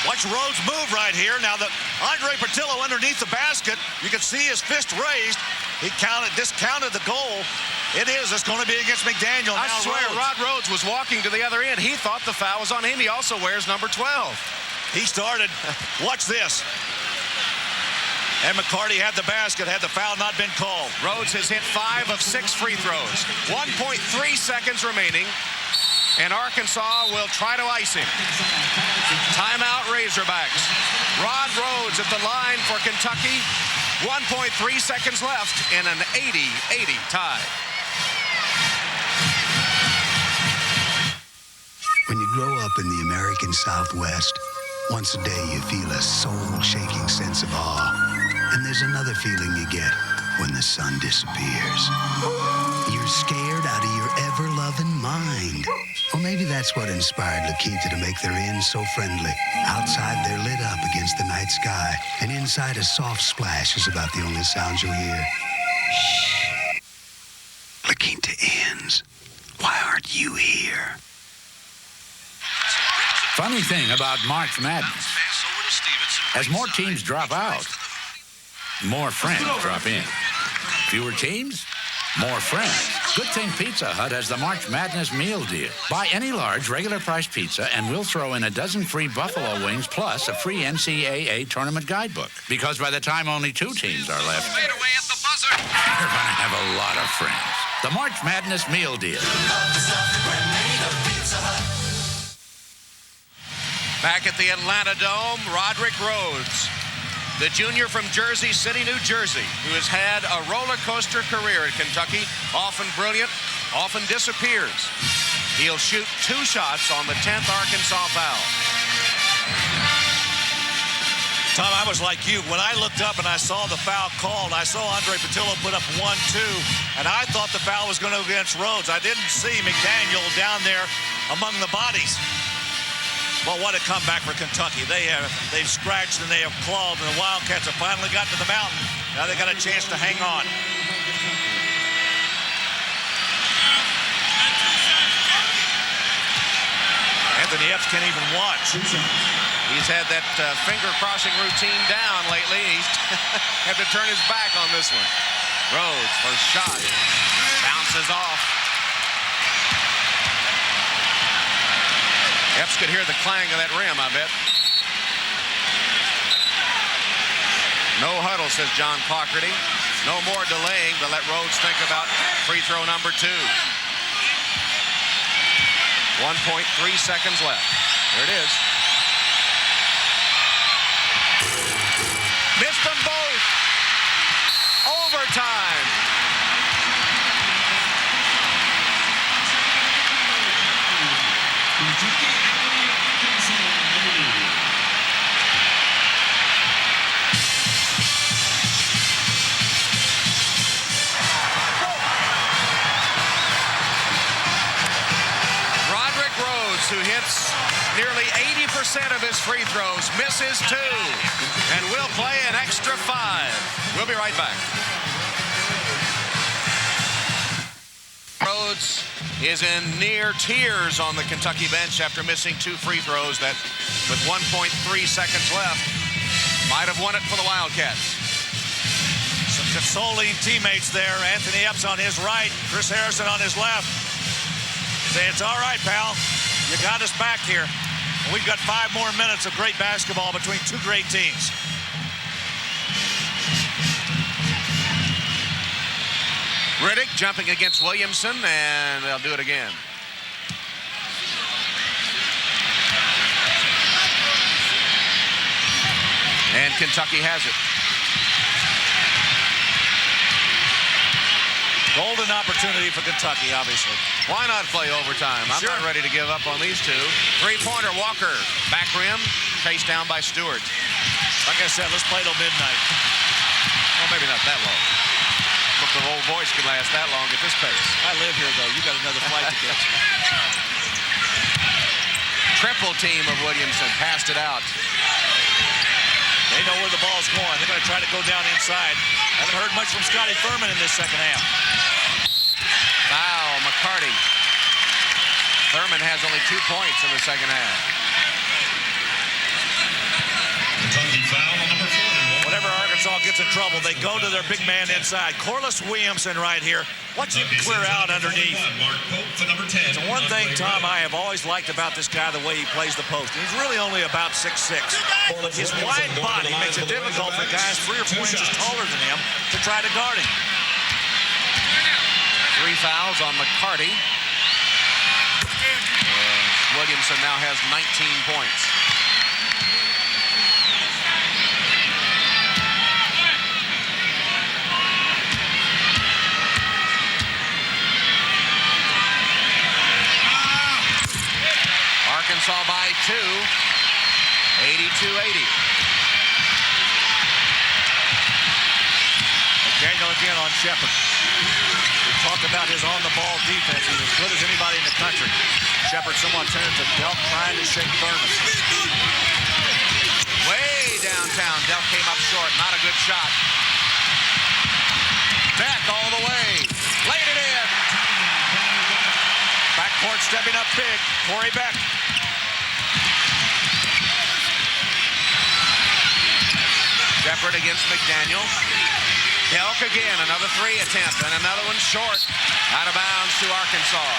Watch Rhodes move right here. Now, Andre Portillo underneath the basket. You can see his fist raised. He discounted the goal. It's going to be against McDaniel. I now swear, Rhodes. Rod Rhodes was walking to the other end. He thought the foul was on him. He also wears number 12. He started. Watch this. And McCarty had the basket. Had the foul not been called. Rhodes has hit 5 of 6 free throws. 1.3 seconds remaining. And Arkansas will try to ice him. Timeout Razorbacks. Rod Rhodes at the line for Kentucky. 1.3 seconds left in an 80-80 tie. When you grow up in the American Southwest, once a day you feel a soul-shaking sense of awe. And there's another feeling you get when the sun disappears. You're scared out of your ever-loving mind. Well, maybe that's what inspired Lakita to make their inn so friendly. Outside, they're lit up against the night sky, and inside, a soft splash is about the only sound you'll hear. Shh. Lakita Inns. Why aren't you here? Funny thing about March Madness, as more teams drop out, more friends drop in. Fewer teams, more friends. Good thing Pizza Hut has the March Madness meal deal. Buy any large regular price pizza and we'll throw in a dozen free buffalo wings plus a free NCAA tournament guidebook. Because by the time only 2 teams are left, you're gonna have a lot of friends. The March Madness meal deal. Back at the Atlanta Dome, Roderick Rhodes, the junior from Jersey City, New Jersey, who has had a roller coaster career at Kentucky, often brilliant, often disappears. He'll shoot 2 shots on the 10th Arkansas foul. Tom, I was like you. When I looked up and I saw the foul called, I saw Andre Portillo put up 1-2, and I thought the foul was going to go against Rhodes. I didn't see McDaniel down there among the bodies. Well, what a comeback for Kentucky. They've scratched and they have clawed, and the Wildcats have finally gotten to the mountain. Now they got a chance to hang on. Anthony Epps can't even watch. He's had that finger-crossing routine down lately. He's had to turn his back on this one. Rhodes, first shot, bounces off. Epps could hear the clang of that rim, I bet. No huddle, says John Clougherty. No more delaying to let Rhodes think about free throw number 2. 1.3 seconds left. There it is. Missed them both. Overtime. Who hits nearly 80% of his free throws, misses 2, and will play an extra 5. We'll be right back. Rhodes is in near tears on the Kentucky bench after missing 2 free throws that with 1.3 seconds left Might have won it for the Wildcats. Some consoling teammates there. Anthony Epps on his right, Chris Harrison on his left. Say, it's all right, pal. You got us back here. And we've got 5 more minutes of great basketball between two great teams. Riddick jumping against Williamson, and they'll do it again. And Kentucky has it. Golden opportunity for Kentucky, obviously. Why not play overtime? I'm not ready to give up on these two. Three-pointer, Walker. Back rim, chased down by Stewart. Like I said, let's play till midnight. Well, maybe not that long. Hope the old voice can last that long at this pace. I live here, though. You got another flight to catch. Triple team of Williamson. Passed it out. They know where the ball's going. They're going to try to go down inside. Haven't heard much from Scotty Thurman in this second half. Foul, McCarty. Thurman has only 2 points in the second half. Kentucky foul on number 41. Whenever Arkansas gets in trouble, they go to their big man inside. Corliss Williamson right here. Watch him clear out underneath. Mark Pope for number 10. So one thing, Tom, I have always liked about this guy, the way he plays the post. He's really only about 6'6". But his wide body makes it difficult for guys 3 or 4 inches taller than him to try to guard him. 3 fouls on McCarty. Williamson now has 19 points. Arkansas by 2, 82-80. McDaniel again on Shepherd. We talked about his on-the-ball defense. He's as good as anybody in the country. Shepherd somewhat turns to Delk trying to shake Thurman. Way downtown. Delk came up short. Not a good shot. Beck all the way. Laid it in. Backcourt stepping up big. Corey Beck. Shepherd against McDaniel. Delk again, another 3 attempt, and another one short. Out of bounds to Arkansas.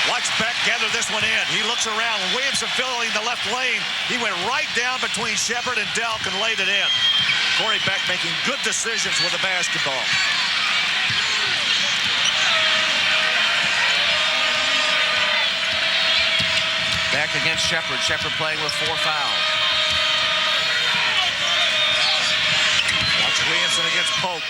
Watch Beck gather this one in. He looks around. Williamson filling the left lane. He went right down between Shepherd and Delk and laid it in. Corey Beck making good decisions with the basketball. Beck against Shepherd. Shepherd playing with 4 fouls. Watch Williamson against Pope.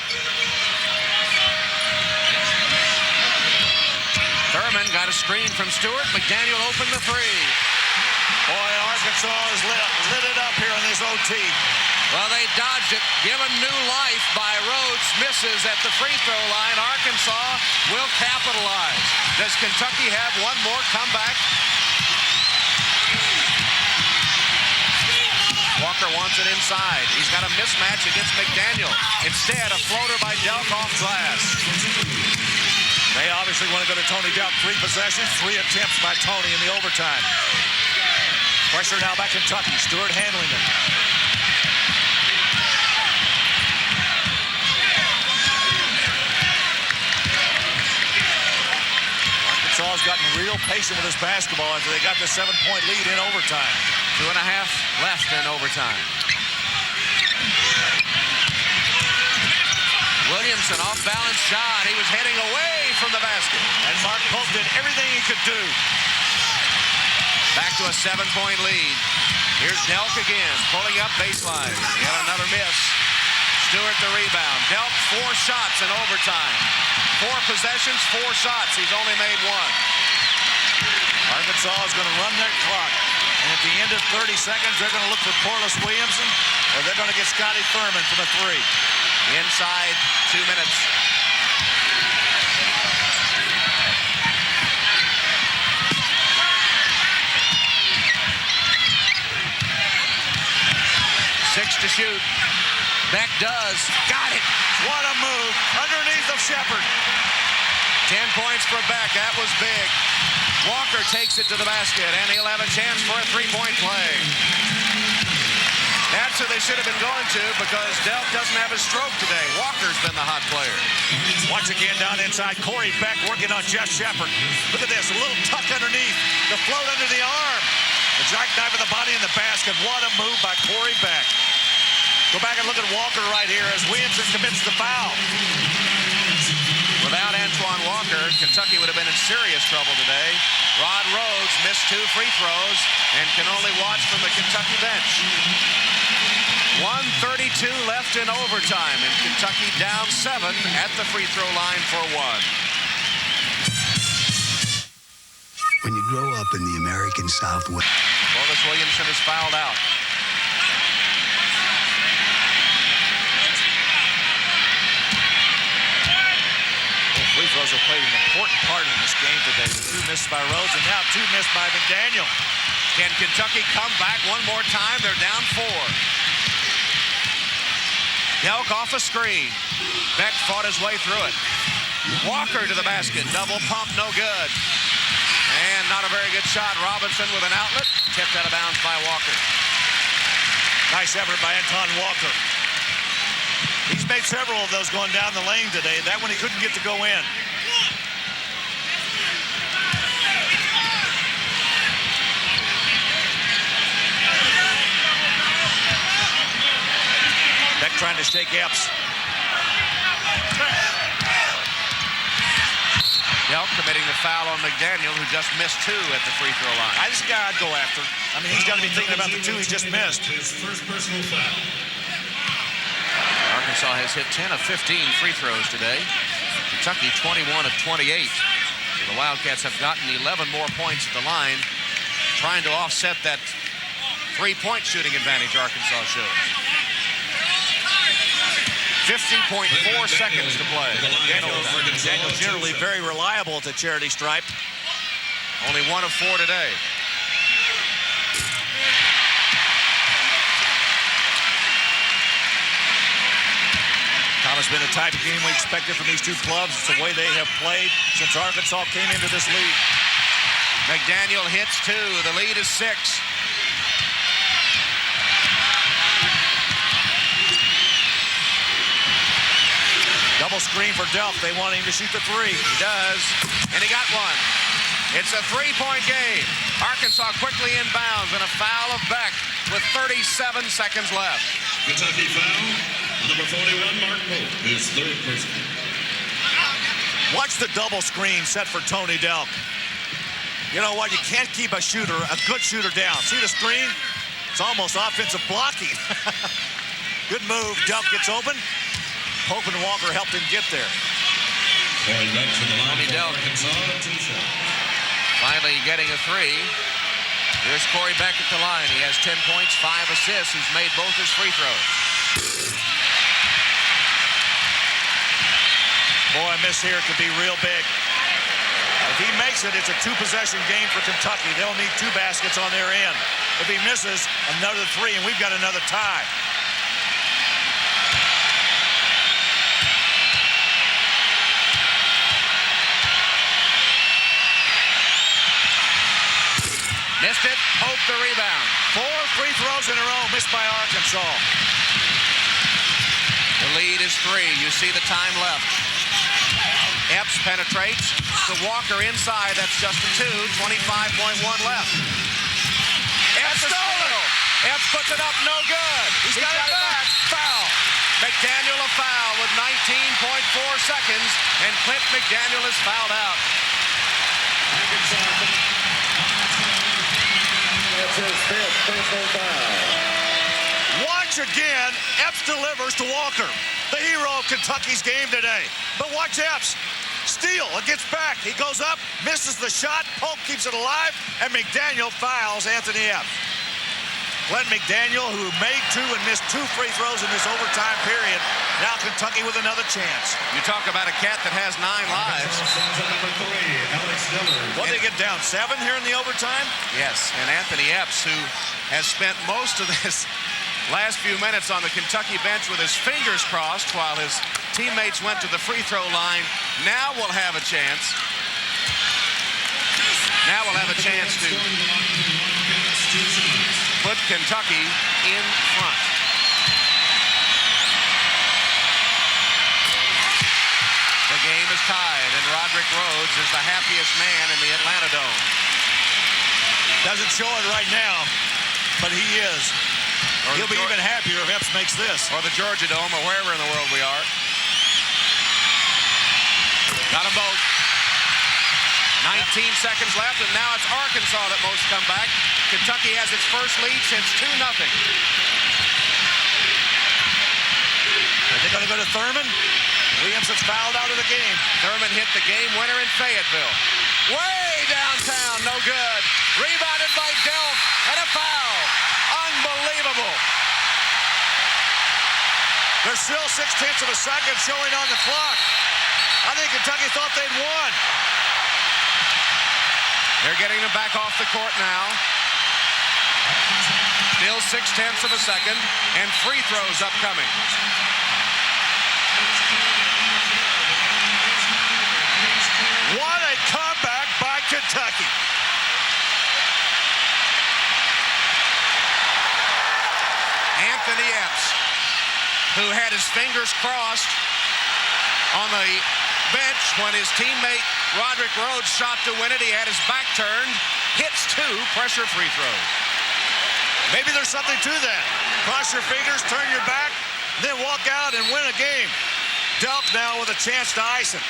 Thurman got a screen from Stewart. McDaniel opened the 3. Boy, Arkansas has lit it up here in this OT. Well, they dodged it. Given new life by Rhodes. Misses at the free throw line. Arkansas will capitalize. Does Kentucky have one more comeback? Walker wants it inside. He's got a mismatch against McDaniel. Instead, a floater by Delk off glass. They obviously want to go to Tony Delk. 3 possessions, 3 attempts by Tony in the overtime. Pressure now by Kentucky. Stewart handling it. Arkansas has gotten real patient with this basketball after they got the 7-point lead in overtime. 2.5 left in overtime. Williamson off balance shot. He was heading away from the basket. And Mark Pope did everything he could do. Back to a 7-point lead. Here's Delk again, pulling up baseline. Yet another miss. Stewart the rebound. Delk 4 shots in overtime. 4 possessions, 4 shots. He's only made 1. Arkansas is going to run their clock. And at the end of 30 seconds, they're going to look for Corliss Williamson, or they're going to get Scotty Thurman from a 3. Inside 2 minutes. Six to shoot. Beck does. Got it. What a move. Underneath of Shepherd. 10 points for Beck. That was big. Walker takes it to the basket, and he'll have a chance for a three-point play. That's who they should have been going to because Delk doesn't have his stroke today. Walker's been the hot player. Once again down inside, Corey Beck working on Jeff Shepard. Look at this, a little tuck underneath. The float under the arm. The jackknife of the body in the basket. What a move by Corey Beck. Go back and look at Walker right here as Williamson commits the foul. Without Antoine Walker, Kentucky would have been in serious trouble today. Rod Rhodes missed 2 free throws and can only watch from the Kentucky bench. 1:32 left in overtime, and Kentucky down 7 at the free throw line for 1. When you grow up in the American Southwest. Corliss Williamson is fouled out. Free throws have played an important part in this game today. 2 missed by Rhodes and now 2 missed by McDaniel. Can Kentucky come back one more time? They're down 4. Delk off a screen. Beck fought his way through it. Walker to the basket. Double pump, no good. And not a very good shot. Robinson with an outlet. Tipped out of bounds by Walker. Nice effort by Anton Walker. He's made several of those going down the lane today. That one he couldn't get to go in. Beck trying to shake Epps. Delk committing the foul on McDaniel, who just missed 2 at the free throw line. This guy I'd go after. I mean, he's got to be thinking about the 2 he just missed. His first personal foul. Arkansas has hit 10 of 15 free throws today. Kentucky 21 of 28. So the Wildcats have gotten 11 more points at the line, trying to offset that 3-point shooting advantage Arkansas shows. 50.4 seconds to play. Daniel generally very reliable at the charity stripe. Only 1 of 4 today. Thomas, been a type of game we expected from these 2 clubs. It's the way they have played since Arkansas came into this league. McDaniel hits 2. The lead is 6. Double screen for Delk. They want him to shoot the 3. He does, and he got 1. It's a 3-point game. Arkansas quickly inbounds, and a foul of Beck with 37 seconds left. Kentucky foul. Number 41, Mark Pope, his 3rd personal. Watch the double screen set for Tony Delk. You know what? You can't keep a good shooter down. See the screen? It's almost offensive blocking. Good move. Delk gets open. Pope and Walker helped him get there. Tony Delk finally getting a 3. Here's Corey Beck at the line. He has 10 points, 5 assists. He's made both his free throws. Boy, a miss here could be real big. If he makes it, it's a 2-possession game for Kentucky. They'll need 2 baskets on their end. If he misses, another 3, and we've got another tie. Missed it. Pope the rebound. 4 free throws in a row missed by Arkansas. The lead is 3. You see the time left. Epps penetrates to Walker inside. That's Justin 2. 25.1 left. Epps stole it. Epps puts it up. No good. He's got it back. Foul. McDaniel a foul with 19.4 seconds, and Clint McDaniel is fouled out. That's his 5th personal foul. Watch again. Epps delivers to Walker, the hero of Kentucky's game today. But watch Epps. Steal against Beck. He goes up, misses the shot. Pope keeps it alive, and McDaniel fouls Anthony Epps. Glenn McDaniel, who made 2 and missed 2 free throws in this overtime period. Now Kentucky with another chance. You talk about a cat that has 9 lives. Number 3, Alex Dillard. What, they get down 7 here in the overtime? Yes, and Anthony Epps, who has spent most of this last few minutes on the Kentucky bench with his fingers crossed while his teammates went to the free throw line. Now we'll have a chance. Now we'll have a chance to put Kentucky in front. The game is tied, and Roderick Rhodes is the happiest man in the Atlanta Dome. Doesn't show it right now, but he is. He'll be even happier if Epps makes this. Or the Georgia Dome, or wherever in the world we are. Got them both. 19 seconds left, and now it's Arkansas that most come back. Kentucky has its first lead since 2-0. Are they going to go to Thurman? Williams has fouled out of the game. Thurman hit the game winner in Fayetteville. Way downtown, no good. Rebounded by Delk, and a foul. Unbelievable. There's still 0.6 of a second showing on the clock. I think Kentucky thought they'd won. They're getting them back off the court now. Still 0.6 of a second, and free throws upcoming. What a comeback by Kentucky. Anthony Epps, who had his fingers crossed on the bench when his teammate Roderick Rhodes shot to win it. He had his back turned, hits 2 pressure free throws. Maybe there's something to that. Cross your fingers, turn your back, then walk out and win a game. Delk now with a chance to ice it.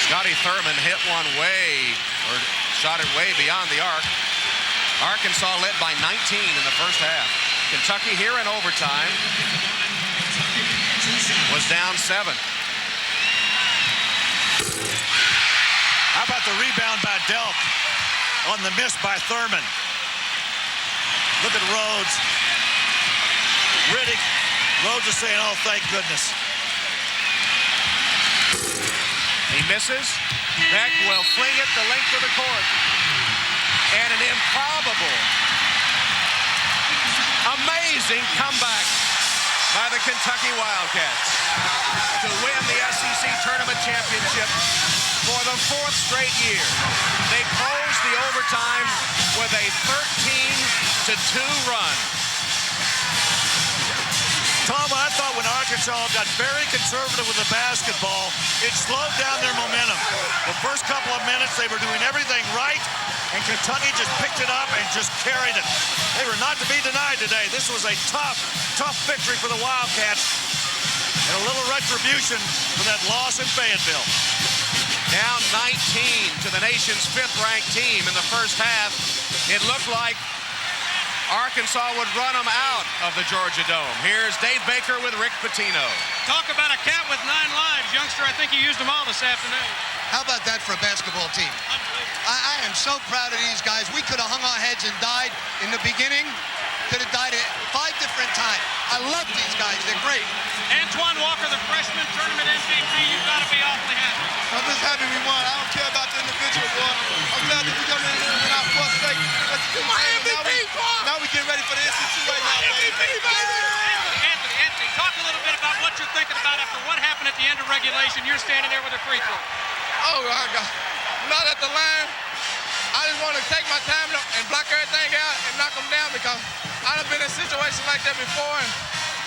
Scotty Thurman hit one shot it way beyond the arc. Arkansas led by 19 in the first half. Kentucky here in overtime was down 7. How about the rebound by Delk on the miss by Thurman? Look at Rhodes. Riddick. Rhodes is saying, oh, thank goodness. He misses. Beck will fling it the length of the court. And an improbable, amazing comeback by the Kentucky Wildcats to win the SEC Tournament Championship for the 4th straight year. They closed the overtime with a 13-2 run. Tom, I thought when Arkansas got very conservative with the basketball, it slowed down their momentum. The first couple of minutes, they were doing everything right, and Kentucky just picked it up and just carried it. They were not to be denied today. This was a tough, tough victory for the Wildcats, and a little retribution for that loss in Fayetteville. Down 19 to the nation's 5th-ranked team in the first half. It looked like Arkansas would run them out of the Georgia Dome. Here's Dave Baker with Rick Pitino. Talk about a cat with 9 lives. Youngster, I think he used them all this afternoon. How about that for a basketball team? I am so proud of these guys. We could have hung our heads and died in the beginning. Could have died at 5 different times. I love these guys. They're great. Antoine Walker, the freshman tournament MVP, you've got to be awfully happy. I'm just happy we won. I don't care about the individual award. I'm glad that we come in here and our first state. Now we get ready for the SEC right now. Anthony, talk a little bit about what you're thinking about after what happened at the end of regulation. You're standing there with a free throw. Oh, my God. Not at the line. I just want to take my time and block everything out and knock them down because I've been in situations like that before, and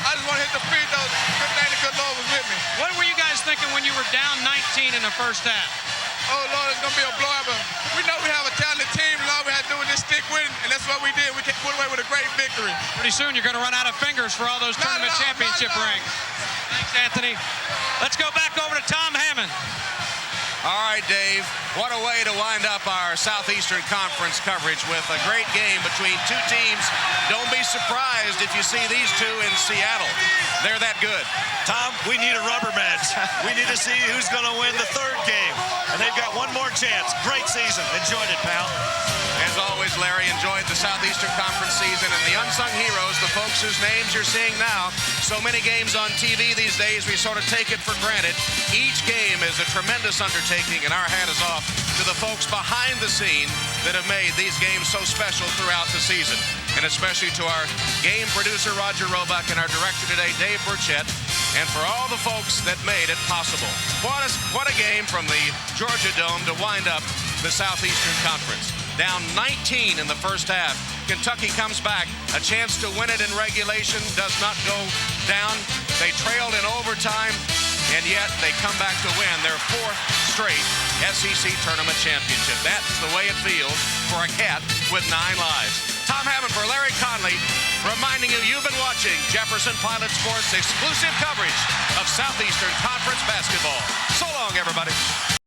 I just want to hit the free throws. Good thing the good Lord was with me. What were you guys thinking when you were down 19 in the first half? Oh, Lord, it's going to be a blowout, but we know we have a talented team, and all we had to do was just stick with it, and that's what we did. We put away with a great victory. Pretty soon you're going to run out of fingers for all those tournament championship rings. Thanks, Anthony. Let's go back over to Tom Hammond. All right, Dave, what a way to wind up our Southeastern Conference coverage with a great game between 2 teams. Don't be surprised if you see these 2 in Seattle. They're that good. Tom, we need a rubber match. We need to see who's going to win the 3rd game. And they've got one more chance. Great season. Enjoyed it, pal. As always, Larry, enjoyed the Southeastern Conference season and the unsung heroes, the folks whose names you're seeing now. So many games on TV these days, we sort of take it for granted. Each game is a tremendous undertaking, and our hat is off to the folks behind the scene that have made these games so special throughout the season. and especially to our game producer, Roger Roebuck, and our director today, Dave Burchett, and for all the folks that made it possible. What a game from the Georgia Dome to wind up the Southeastern Conference. Down 19 in the first half. Kentucky comes back. A chance to win it in regulation does not go down. They trailed in overtime, and yet they come back to win their 4th straight SEC Tournament Championship. That's the way it feels for a cat with 9 lives. Tom Hammond for Larry Conley, reminding you you've been watching Jefferson Pilot Sports exclusive coverage of Southeastern Conference basketball. So long, everybody.